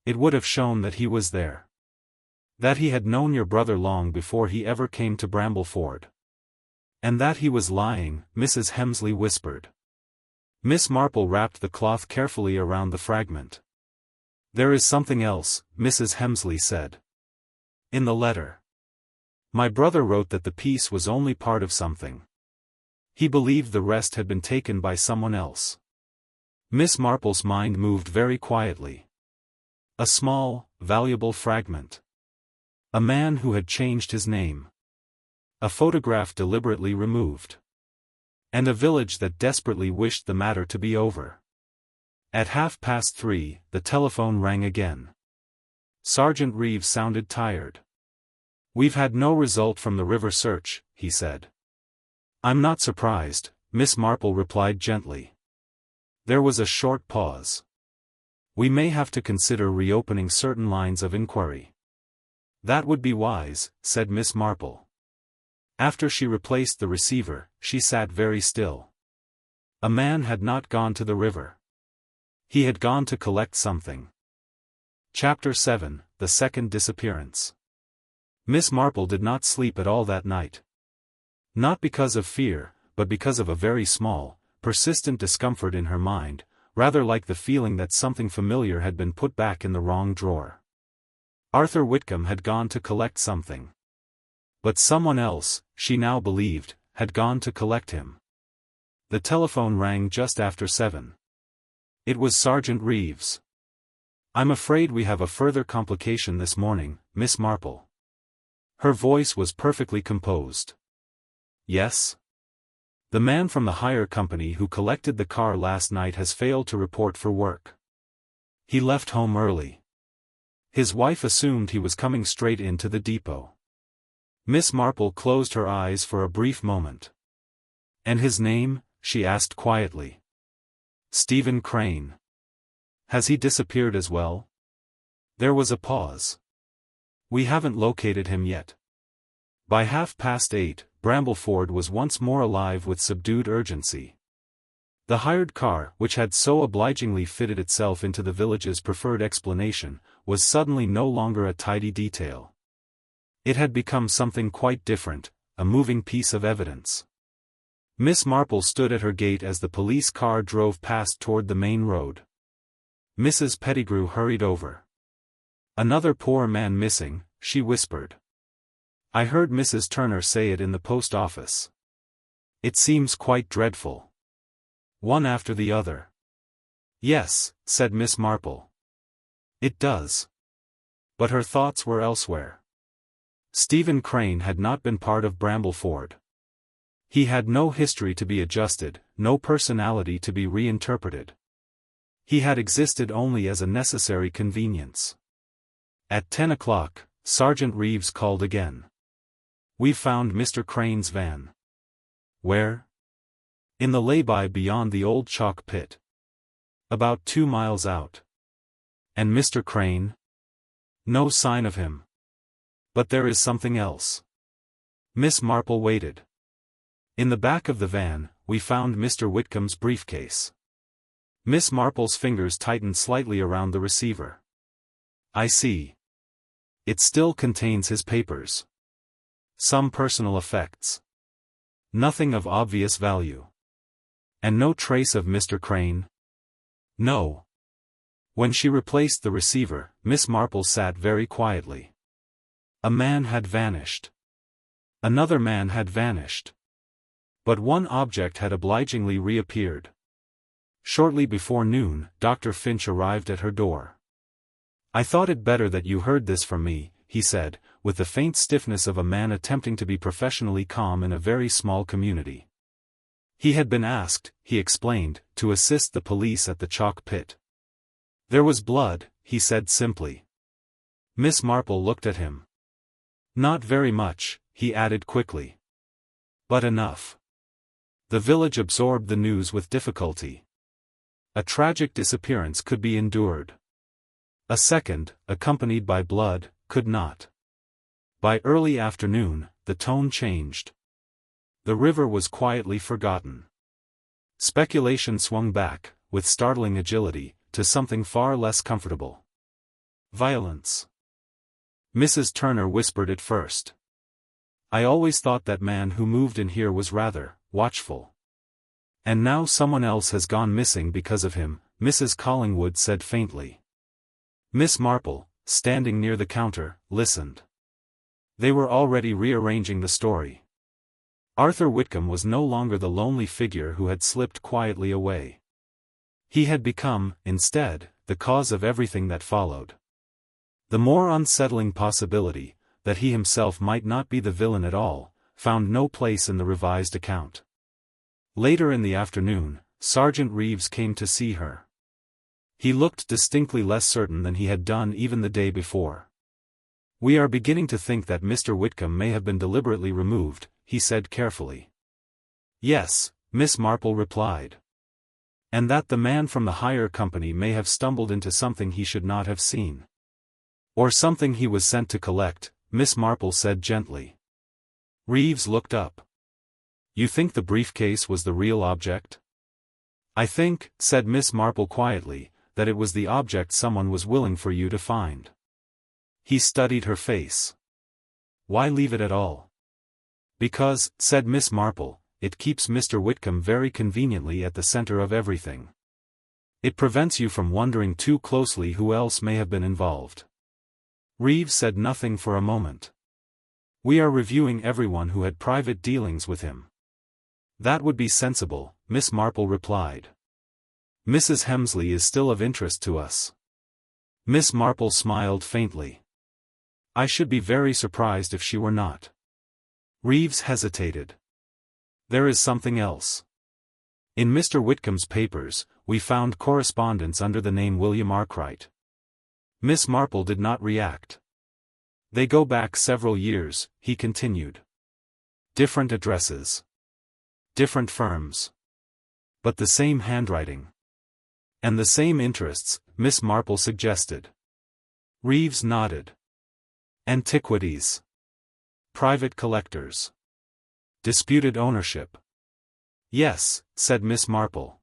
It would have shown that he was there. That he had known your brother long before he ever came to Brambleford. And that he was lying," Mrs. Hemsley whispered. Miss Marple wrapped the cloth carefully around the fragment. "There is something else," Mrs. Hemsley said. "In the letter. My brother wrote that the piece was only part of something. He believed the rest had been taken by someone else." Miss Marple's mind moved very quietly. A small, valuable fragment. A man who had changed his name. A photograph deliberately removed. And a village that desperately wished the matter to be over. At 3:30, the telephone rang again. Sergeant Reeves sounded tired. "We've had no result from the river search," he said. "I'm not surprised," Miss Marple replied gently. There was a short pause. "We may have to consider reopening certain lines of inquiry." "That would be wise," said Miss Marple. After she replaced the receiver, she sat very still. A man had not gone to the river. He had gone to collect something. Chapter 7: The Second Disappearance. Miss Marple did not sleep at all that night. Not because of fear, but because of a very small, persistent discomfort in her mind, rather like the feeling that something familiar had been put back in the wrong drawer. Arthur Whitcomb had gone to collect something. But someone else, she now believed, had gone to collect him. The telephone rang just after 7. It was Sergeant Reeves. "I'm afraid we have a further complication this morning, Miss Marple." Her voice was perfectly composed. "Yes?" "The man from the hire company who collected the car last night has failed to report for work. He left home early. His wife assumed he was coming straight into the depot." Miss Marple closed her eyes for a brief moment. "And his name?" she asked quietly. "Stephen Crane." "Has he disappeared as well?" There was a pause. "We haven't located him yet." By 8:30, Brambleford was once more alive with subdued urgency. The hired car, which had so obligingly fitted itself into the village's preferred explanation, was suddenly no longer a tidy detail. It had become something quite different, a moving piece of evidence. Miss Marple stood at her gate as the police car drove past toward the main road. Mrs. Pettigrew hurried over. "Another poor man missing," she whispered. "I heard Mrs. Turner say it in the post office. It seems quite dreadful. One after the other." "Yes," said Miss Marple. "It does." But her thoughts were elsewhere. Stephen Crane had not been part of Brambleford. He had no history to be adjusted, no personality to be reinterpreted. He had existed only as a necessary convenience. At 10 o'clock, Sergeant Reeves called again. "We've found Mr. Crane's van." "Where?" "In the lay-by beyond the old chalk pit. About 2 miles out." "And Mr. Crane?" "No sign of him." "But there is something else." Miss Marple waited. "In the back of the van, we found Mr. Whitcomb's briefcase." Miss Marple's fingers tightened slightly around the receiver. "I see. It still contains his papers. Some personal effects. Nothing of obvious value. And no trace of Mr. Crane?" "No." When she replaced the receiver, Miss Marple sat very quietly. A man had vanished. Another man had vanished. But one object had obligingly reappeared. Shortly before noon, Dr. Finch arrived at her door. "I thought it better that you heard this from me," he said, with the faint stiffness of a man attempting to be professionally calm in a very small community. He had been asked, he explained, to assist the police at the chalk pit. "There was blood," he said simply. Miss Marple looked at him. "Not very much," he added quickly. "But enough." The village absorbed the news with difficulty. A tragic disappearance could be endured. A second, accompanied by blood, could not. By early afternoon, the tone changed. The river was quietly forgotten. Speculation swung back, with startling agility, to something far less comfortable. Violence. Mrs. Turner whispered it first. I always thought that man who moved in here was rather watchful. And now someone else has gone missing because of him, Mrs. Collingwood said faintly. Miss Marple, standing near the counter, listened. They were already rearranging the story. Arthur Whitcomb was no longer the lonely figure who had slipped quietly away. He had become, instead, the cause of everything that followed. The more unsettling possibility, that he himself might not be the villain at all, found no place in the revised account. Later in the afternoon, Sergeant Reeves came to see her. He looked distinctly less certain than he had done even the day before. We are beginning to think that Mr. Whitcomb may have been deliberately removed, he said carefully. Yes, Miss Marple replied. And that the man from the hire company may have stumbled into something he should not have seen. Or something he was sent to collect, Miss Marple said gently. Reeves looked up. You think the briefcase was the real object? I think, said Miss Marple quietly, that it was the object someone was willing for you to find. He studied her face. Why leave it at all? Because, said Miss Marple, it keeps Mr. Whitcomb very conveniently at the center of everything. It prevents you from wondering too closely who else may have been involved. Reeves said nothing for a moment. We are reviewing everyone who had private dealings with him. That would be sensible, Miss Marple replied. Mrs. Hemsley is still of interest to us. Miss Marple smiled faintly. I should be very surprised if she were not. Reeves hesitated. There is something else. In Mr. Whitcomb's papers, we found correspondence under the name William Arkwright. Miss Marple did not react. They go back several years, he continued. Different addresses. Different firms. But the same handwriting. And the same interests, Miss Marple suggested. Reeves nodded. Antiquities. Private collectors. Disputed ownership. Yes, said Miss Marple.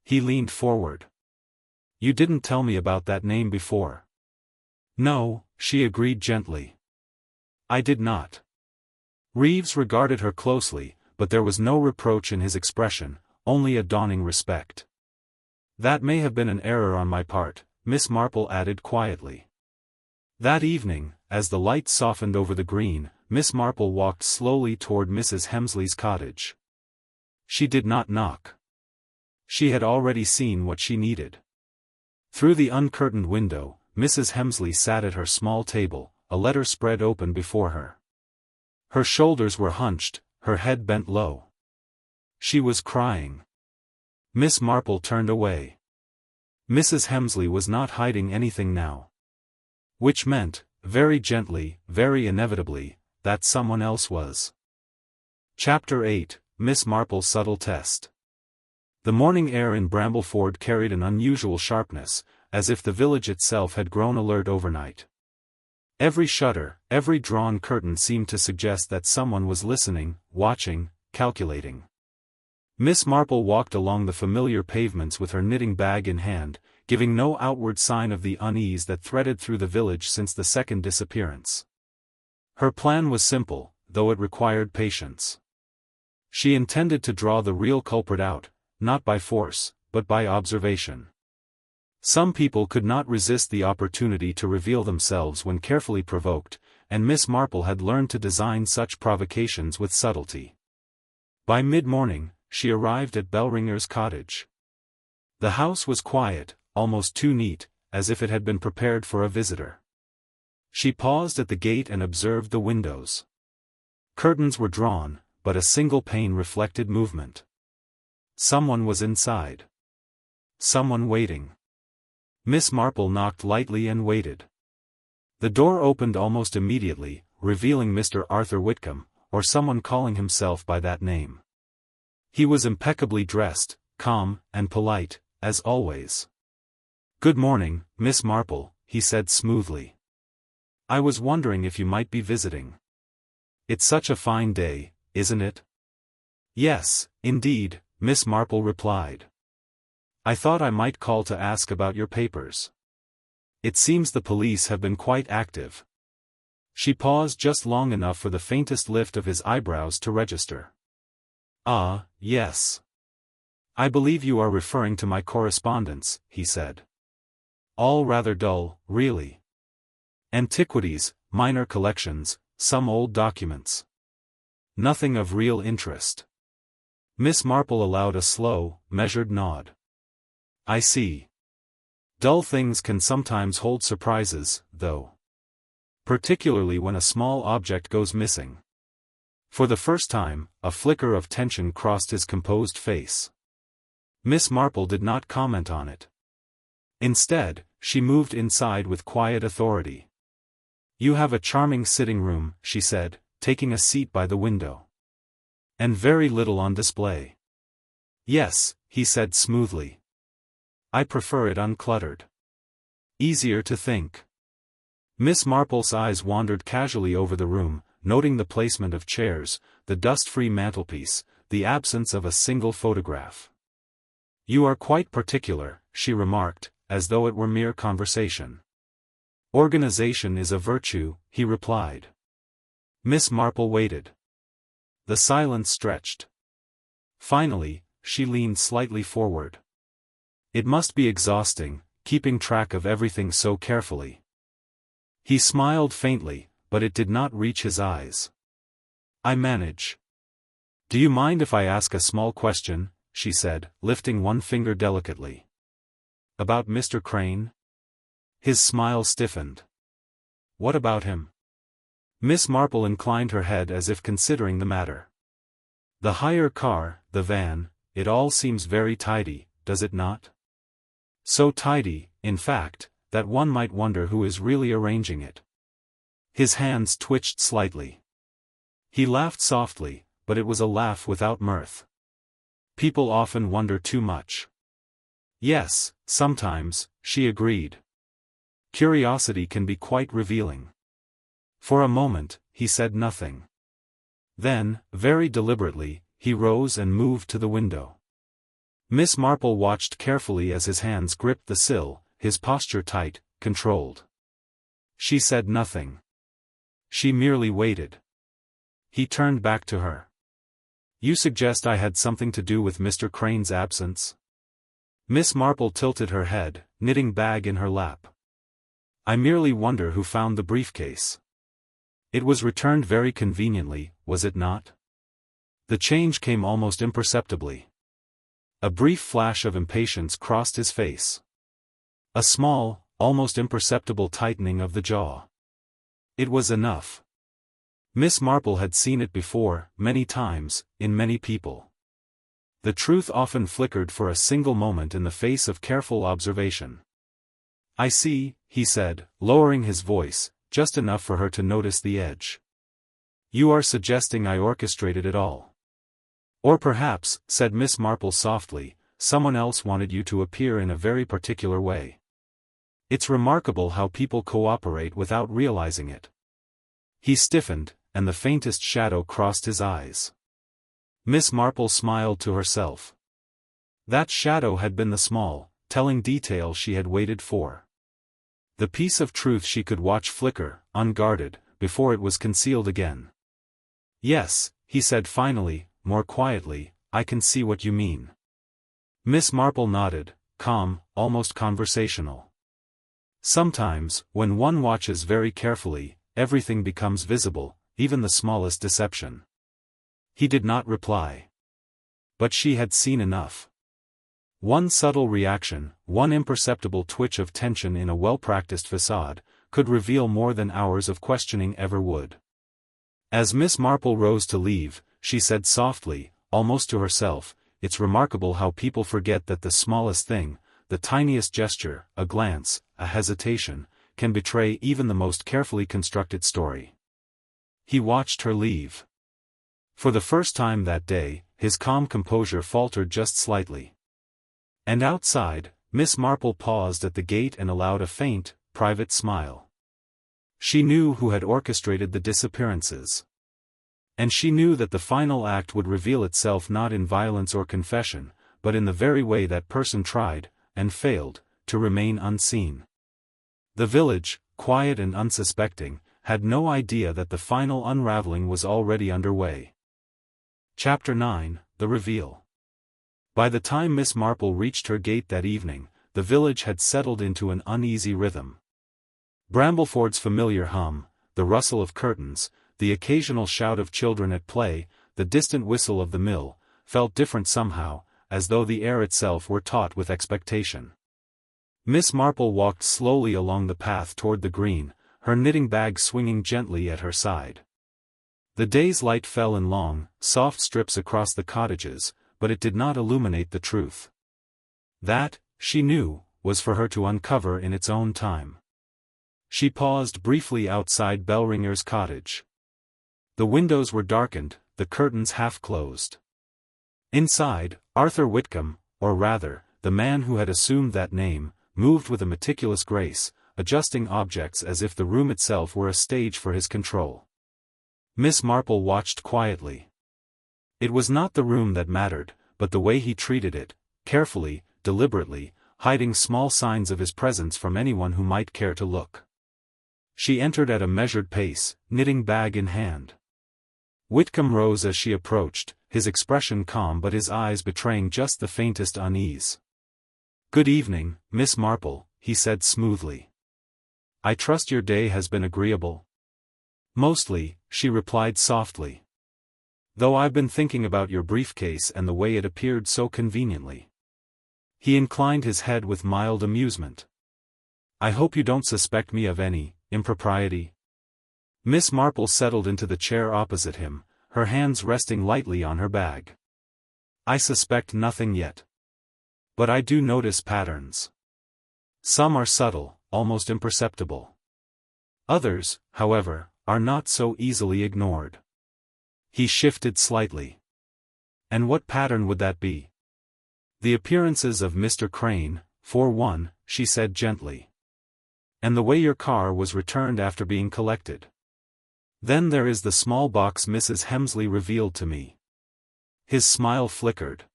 He leaned forward. You didn't tell me about that name before. No, she agreed gently. I did not. Reeves regarded her closely, but there was no reproach in his expression, only a dawning respect. That may have been an error on my part, Miss Marple added quietly. That evening, as the light softened over the green, Miss Marple walked slowly toward Mrs. Hemsley's cottage. She did not knock. She had already seen what she needed. Through the uncurtained window, Mrs. Hemsley sat at her small table, a letter spread open before her. Her shoulders were hunched, her head bent low. She was crying. Miss Marple turned away. Mrs. Hemsley was not hiding anything now. Which meant, very gently, very inevitably, that someone else was. Chapter 8, Miss Marple's Subtle Test. The morning air in Brambleford carried an unusual sharpness, as if the village itself had grown alert overnight. Every shutter, every drawn curtain seemed to suggest that someone was listening, watching, calculating. Miss Marple walked along the familiar pavements with her knitting bag in hand, giving no outward sign of the unease that threaded through the village since the second disappearance. Her plan was simple, though it required patience. She intended to draw the real culprit out, not by force, but by observation. Some people could not resist the opportunity to reveal themselves when carefully provoked, and Miss Marple had learned to design such provocations with subtlety. By mid-morning, she arrived at Bellringer's cottage. The house was quiet, almost too neat, as if it had been prepared for a visitor. She paused at the gate and observed the windows. Curtains were drawn, but a single pane reflected movement. Someone was inside. Someone waiting. Miss Marple knocked lightly and waited. The door opened almost immediately, revealing Mr. Arthur Whitcomb, or someone calling himself by that name. He was impeccably dressed, calm, and polite, as always. "Good morning, Miss Marple," he said smoothly. "I was wondering if you might be visiting. It's such a fine day, isn't it?" "Yes, indeed," Miss Marple replied. "I thought I might call to ask about your papers. It seems the police have been quite active." She paused just long enough for the faintest lift of his eyebrows to register. "Ah, yes. I believe you are referring to my correspondence," he said. "All rather dull, really. Antiquities, minor collections, some old documents. Nothing of real interest." Miss Marple allowed a slow, measured nod. "I see. Dull things can sometimes hold surprises, though. Particularly when a small object goes missing." For the first time, a flicker of tension crossed his composed face. Miss Marple did not comment on it. Instead, she moved inside with quiet authority. "You have a charming sitting room," she said, taking a seat by the window. "And very little on display." "Yes," he said smoothly. "I prefer it uncluttered. Easier to think." Miss Marple's eyes wandered casually over the room, noting the placement of chairs, the dust-free mantelpiece, the absence of a single photograph. "You are quite particular," she remarked, as though it were mere conversation. "Organization is a virtue," he replied. Miss Marple waited. The silence stretched. Finally, she leaned slightly forward. "It must be exhausting, keeping track of everything so carefully." He smiled faintly, but it did not reach his eyes. "I manage." "Do you mind if I ask a small question?" she said, lifting one finger delicately. "About Mr. Crane?" His smile stiffened. "What about him?" Miss Marple inclined her head as if considering the matter. "The hire car, the van, it all seems very tidy, does it not? So tidy, in fact, that one might wonder who is really arranging it." His hands twitched slightly. He laughed softly, but it was a laugh without mirth. "People often wonder too much." "Yes, sometimes," she agreed. "Curiosity can be quite revealing." For a moment, he said nothing. Then, very deliberately, he rose and moved to the window. Miss Marple watched carefully as his hands gripped the sill, his posture tight, controlled. She said nothing. She merely waited. He turned back to her. "You suggest I had something to do with Mr. Crane's absence?" Miss Marple tilted her head, knitting bag in her lap. "I merely wonder who found the briefcase. It was returned very conveniently, was it not?" The change came almost imperceptibly. A brief flash of impatience crossed his face. A small, almost imperceptible tightening of the jaw. It was enough. Miss Marple had seen it before, many times, in many people. The truth often flickered for a single moment in the face of careful observation. "I see," he said, lowering his voice, just enough for her to notice the edge. "You are suggesting I orchestrated it all." "Or perhaps," said Miss Marple softly, "someone else wanted you to appear in a very particular way. It's remarkable how people cooperate without realizing it." He stiffened, and the faintest shadow crossed his eyes. Miss Marple smiled to herself. That shadow had been the small, telling detail she had waited for. The piece of truth she could watch flicker, unguarded, before it was concealed again. "Yes," he said finally, more quietly, "I can see what you mean." Miss Marple nodded, calm, almost conversational. Sometimes, when one watches very carefully, everything becomes visible, even the smallest deception. He did not reply. But she had seen enough. One subtle reaction, one imperceptible twitch of tension in a well-practiced facade, could reveal more than hours of questioning ever would. As Miss Marple rose to leave, she said softly, almost to herself, "It's remarkable how people forget that the smallest thing, the tiniest gesture, a glance, a hesitation, can betray even the most carefully constructed story." He watched her leave. For the first time that day, his calm composure faltered just slightly. And outside, Miss Marple paused at the gate and allowed a faint, private smile. She knew who had orchestrated the disappearances. And she knew that the final act would reveal itself not in violence or confession, but in the very way that person tried, and failed, to remain unseen. The village, quiet and unsuspecting, had no idea that the final unraveling was already underway. Chapter 9, The Reveal. By the time Miss Marple reached her gate that evening, the village had settled into an uneasy rhythm. Brambleford's familiar hum, the rustle of curtains, the occasional shout of children at play, the distant whistle of the mill, felt different somehow, as though the air itself were taut with expectation. Miss Marple walked slowly along the path toward the green, her knitting bag swinging gently at her side. The day's light fell in long, soft strips across the cottages, but it did not illuminate the truth. That, she knew, was for her to uncover in its own time. She paused briefly outside Bellringer's cottage. The windows were darkened, the curtains half closed. Inside, Arthur Whitcomb, or rather, the man who had assumed that name, moved with a meticulous grace, adjusting objects as if the room itself were a stage for his control. Miss Marple watched quietly. It was not the room that mattered, but the way he treated it, carefully, deliberately, hiding small signs of his presence from anyone who might care to look. She entered at a measured pace, knitting bag in hand. Whitcomb rose as she approached, his expression calm but his eyes betraying just the faintest unease. "Good evening, Miss Marple," he said smoothly. "I trust your day has been agreeable?" "Mostly," she replied softly. "Though I've been thinking about your briefcase and the way it appeared so conveniently." He inclined his head with mild amusement. "I hope you don't suspect me of any impropriety?" Miss Marple settled into the chair opposite him, her hands resting lightly on her bag. "I suspect nothing yet. But I do notice patterns. Some are subtle, almost imperceptible. Others, however, are not so easily ignored." He shifted slightly. "And what pattern would that be?" "The appearances of Mr. Crane, for one," she said gently. "And the way your car was returned after being collected. Then there is the small box Mrs. Hemsley revealed to me." His smile flickered.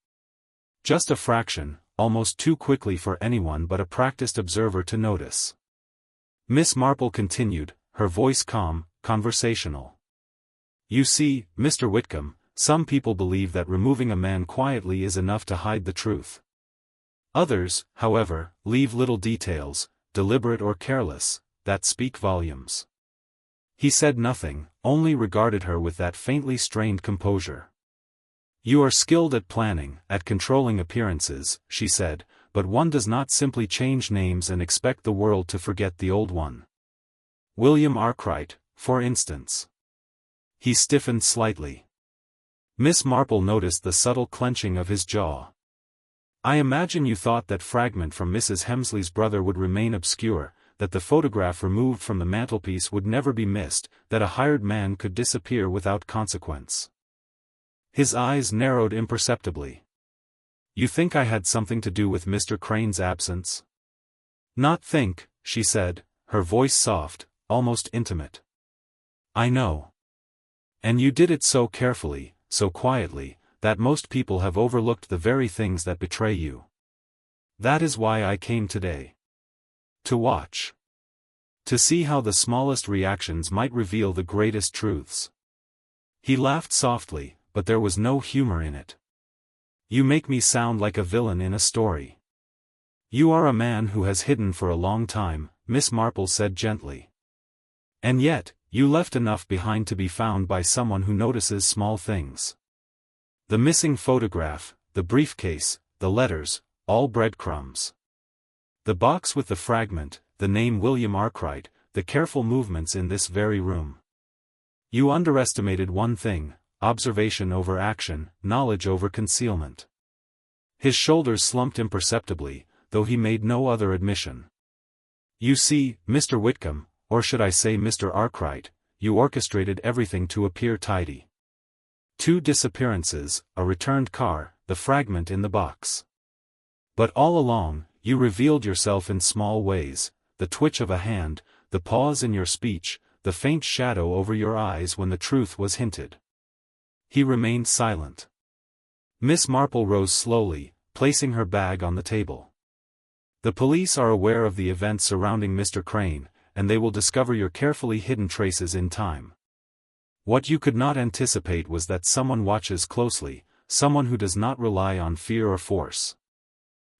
Just a fraction, almost too quickly for anyone but a practiced observer to notice. Miss Marple continued, her voice calm, conversational. "You see, Mr. Whitcomb, some people believe that removing a man quietly is enough to hide the truth. Others, however, leave little details, deliberate or careless, that speak volumes." He said nothing, only regarded her with that faintly strained composure. "You are skilled at planning, at controlling appearances," she said, "but one does not simply change names and expect the world to forget the old one. William Arkwright, for instance." He stiffened slightly. Miss Marple noticed the subtle clenching of his jaw. "I imagine you thought that fragment from Mrs. Hemsley's brother would remain obscure, that the photograph removed from the mantelpiece would never be missed, that a hired man could disappear without consequence." His eyes narrowed imperceptibly. "You think I had something to do with Mr. Crane's absence?" "Not think," she said, her voice soft, almost intimate. "I know. And you did it so carefully, so quietly, that most people have overlooked the very things that betray you. That is why I came today. To watch. To see how the smallest reactions might reveal the greatest truths." He laughed softly, but there was no humor in it. "You make me sound like a villain in a story." "You are a man who has hidden for a long time," Miss Marple said gently. "And yet, you left enough behind to be found by someone who notices small things. The missing photograph, the briefcase, the letters, all breadcrumbs. The box with the fragment, the name William Arkwright, the careful movements in this very room. You underestimated one thing: observation over action, knowledge over concealment." His shoulders slumped imperceptibly, though he made no other admission. "You see, Mr. Whitcomb, or should I say Mr. Arkwright, you orchestrated everything to appear tidy. 2 disappearances, a returned car, the fragment in the box. But all along, you revealed yourself in small ways, the twitch of a hand, the pause in your speech, the faint shadow over your eyes when the truth was hinted. He remained silent. Miss Marple rose slowly, placing her bag on the table. The police are aware of the events surrounding Mr. Crane, and they will discover your carefully hidden traces in time. What you could not anticipate was that someone watches closely, someone who does not rely on fear or force.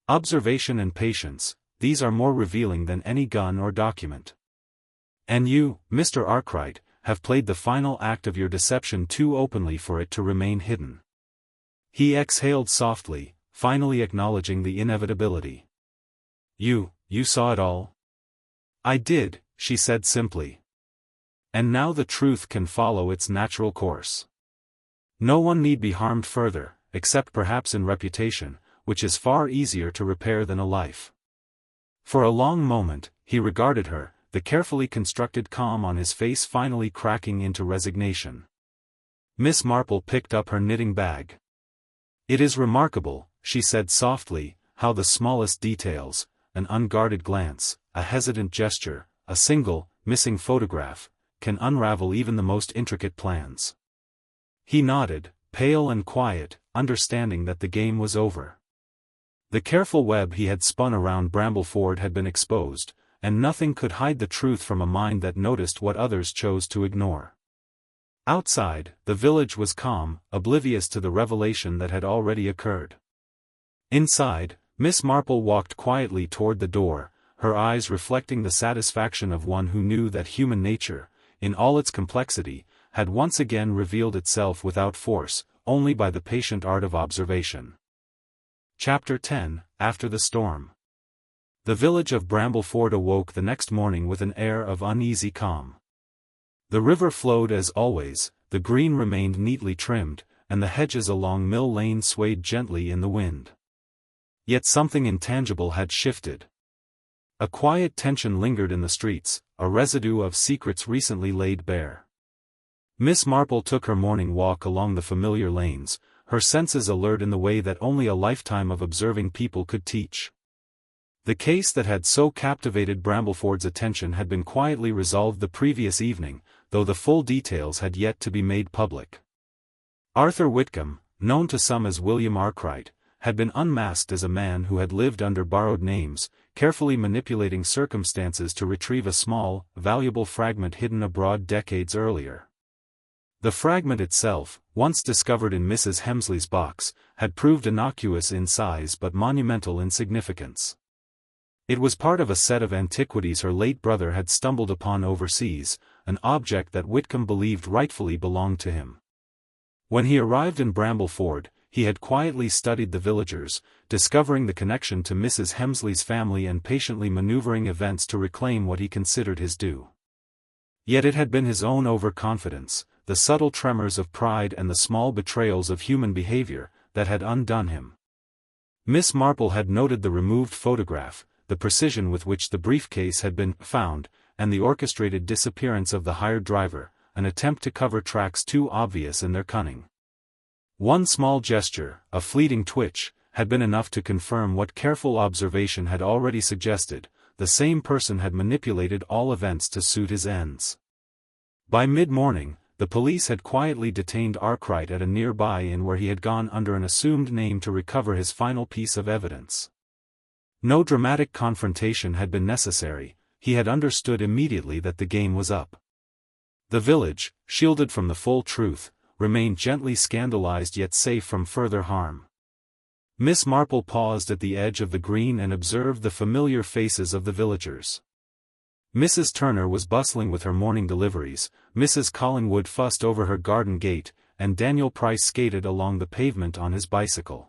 Observation and patience, these are more revealing than any gun or document. And you, Mr. Arkwright, have played the final act of your deception too openly for it to remain hidden. He exhaled softly, finally acknowledging the inevitability. You saw it all? I did, she said simply. And now the truth can follow its natural course. No one need be harmed further, except perhaps in reputation, which is far easier to repair than a life. For a long moment, he regarded her, the carefully constructed calm on his face finally cracking into resignation. Miss Marple picked up her knitting bag. It is remarkable, she said softly, how the smallest details, an unguarded glance, a hesitant gesture, a single, missing photograph, can unravel even the most intricate plans. He nodded, pale and quiet, understanding that the game was over. The careful web he had spun around Brambleford had been exposed, and nothing could hide the truth from a mind that noticed what others chose to ignore. Outside, the village was calm, oblivious to the revelation that had already occurred. Inside, Miss Marple walked quietly toward the door, her eyes reflecting the satisfaction of one who knew that human nature, in all its complexity, had once again revealed itself without force, only by the patient art of observation. Chapter 10, After the Storm. The village of Brambleford awoke the next morning with an air of uneasy calm. The river flowed as always, the green remained neatly trimmed, and the hedges along Mill Lane swayed gently in the wind. Yet something intangible had shifted. A quiet tension lingered in the streets, a residue of secrets recently laid bare. Miss Marple took her morning walk along the familiar lanes, her senses alert in the way that only a lifetime of observing people could teach. The case that had so captivated Brambleford's attention had been quietly resolved the previous evening, though the full details had yet to be made public. Arthur Whitcomb, known to some as William Arkwright, had been unmasked as a man who had lived under borrowed names, carefully manipulating circumstances to retrieve a small, valuable fragment hidden abroad decades earlier. The fragment itself, once discovered in Mrs. Hemsley's box, had proved innocuous in size but monumental in significance. It was part of a set of antiquities her late brother had stumbled upon overseas, an object that Whitcomb believed rightfully belonged to him. When he arrived in Brambleford, he had quietly studied the villagers, discovering the connection to Mrs. Hemsley's family and patiently maneuvering events to reclaim what he considered his due. Yet it had been his own overconfidence, the subtle tremors of pride and the small betrayals of human behavior, that had undone him. Miss Marple had noted the removed photograph, the precision with which the briefcase had been found, and the orchestrated disappearance of the hired driver, an attempt to cover tracks too obvious in their cunning. One small gesture, a fleeting twitch, had been enough to confirm what careful observation had already suggested: the same person had manipulated all events to suit his ends. By mid-morning, the police had quietly detained Arkwright at a nearby inn where he had gone under an assumed name to recover his final piece of evidence. No dramatic confrontation had been necessary, he had understood immediately that the game was up. The village, shielded from the full truth, remained gently scandalized yet safe from further harm. Miss Marple paused at the edge of the green and observed the familiar faces of the villagers. Mrs. Turner was bustling with her morning deliveries, Mrs. Collingwood fussed over her garden gate, and Daniel Price skated along the pavement on his bicycle.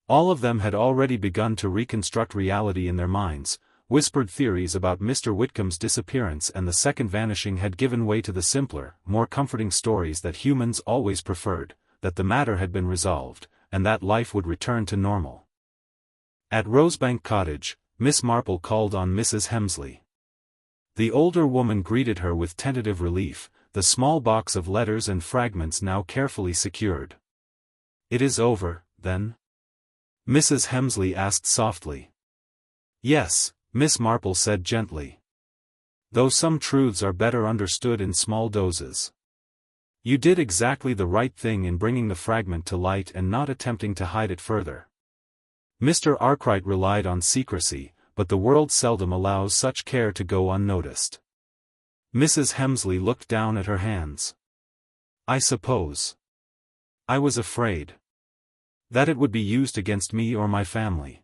All of them had already begun to reconstruct reality in their minds. Whispered theories about Mr. Whitcomb's disappearance and the second vanishing had given way to the simpler, more comforting stories that humans always preferred, that the matter had been resolved, and that life would return to normal. At Rosebank Cottage, Miss Marple called on Mrs. Hemsley. The older woman greeted her with tentative relief, the small box of letters and fragments now carefully secured. "It is over, then?" Mrs. Hemsley asked softly. Yes, Miss Marple said gently. Though some truths are better understood in small doses. You did exactly the right thing in bringing the fragment to light and not attempting to hide it further. Mr. Arkwright relied on secrecy, but the world seldom allows such care to go unnoticed. Mrs. Hemsley looked down at her hands. I suppose. I was afraid that it would be used against me or my family.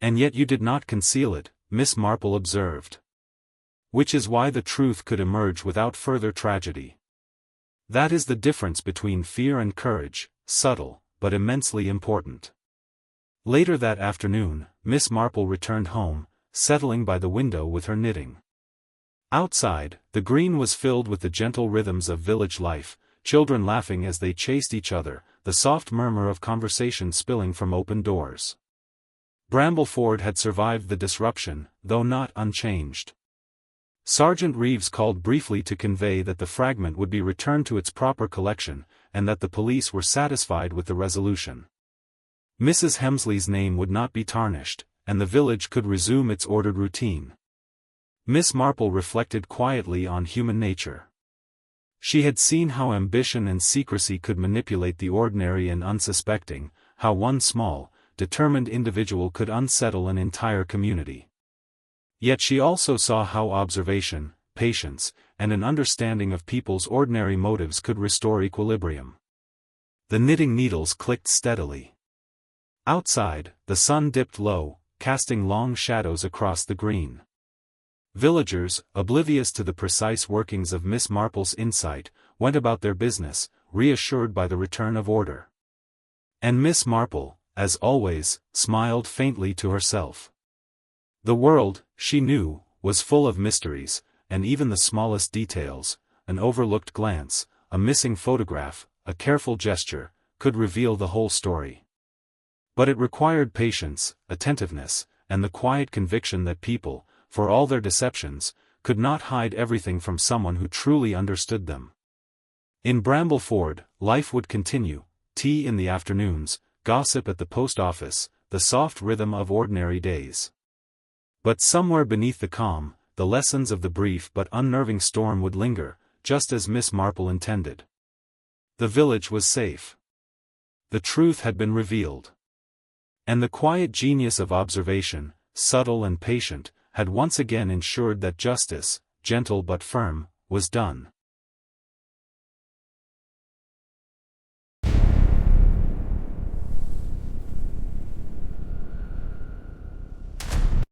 And yet you did not conceal it, Miss Marple observed. Which is why the truth could emerge without further tragedy. That is the difference between fear and courage, subtle, but immensely important. Later that afternoon, Miss Marple returned home, settling by the window with her knitting. Outside, the green was filled with the gentle rhythms of village life, children laughing as they chased each other, the soft murmur of conversation spilling from open doors. Brambleford had survived the disruption, though not unchanged. Sergeant Reeves called briefly to convey that the fragment would be returned to its proper collection, and that the police were satisfied with the resolution. Mrs. Hemsley's name would not be tarnished, and the village could resume its ordered routine. Miss Marple reflected quietly on human nature. She had seen how ambition and secrecy could manipulate the ordinary and unsuspecting, how one small, determined individual could unsettle an entire community. Yet she also saw how observation, patience, and an understanding of people's ordinary motives could restore equilibrium. The knitting needles clicked steadily. Outside, the sun dipped low, casting long shadows across the green. Villagers, oblivious to the precise workings of Miss Marple's insight, went about their business, reassured by the return of order. And Miss Marple, as always, smiled faintly to herself. The world, she knew, was full of mysteries, and even the smallest details, an overlooked glance, a missing photograph, a careful gesture, could reveal the whole story. But it required patience, attentiveness, and the quiet conviction that people, for all their deceptions, could not hide everything from someone who truly understood them. In Brambleford, life would continue, tea in the afternoons, gossip at the post office, the soft rhythm of ordinary days. But somewhere beneath the calm, the lessons of the brief but unnerving storm would linger, just as Miss Marple intended. The village was safe. The truth had been revealed. And the quiet genius of observation, subtle and patient, had once again ensured that justice, gentle but firm, was done.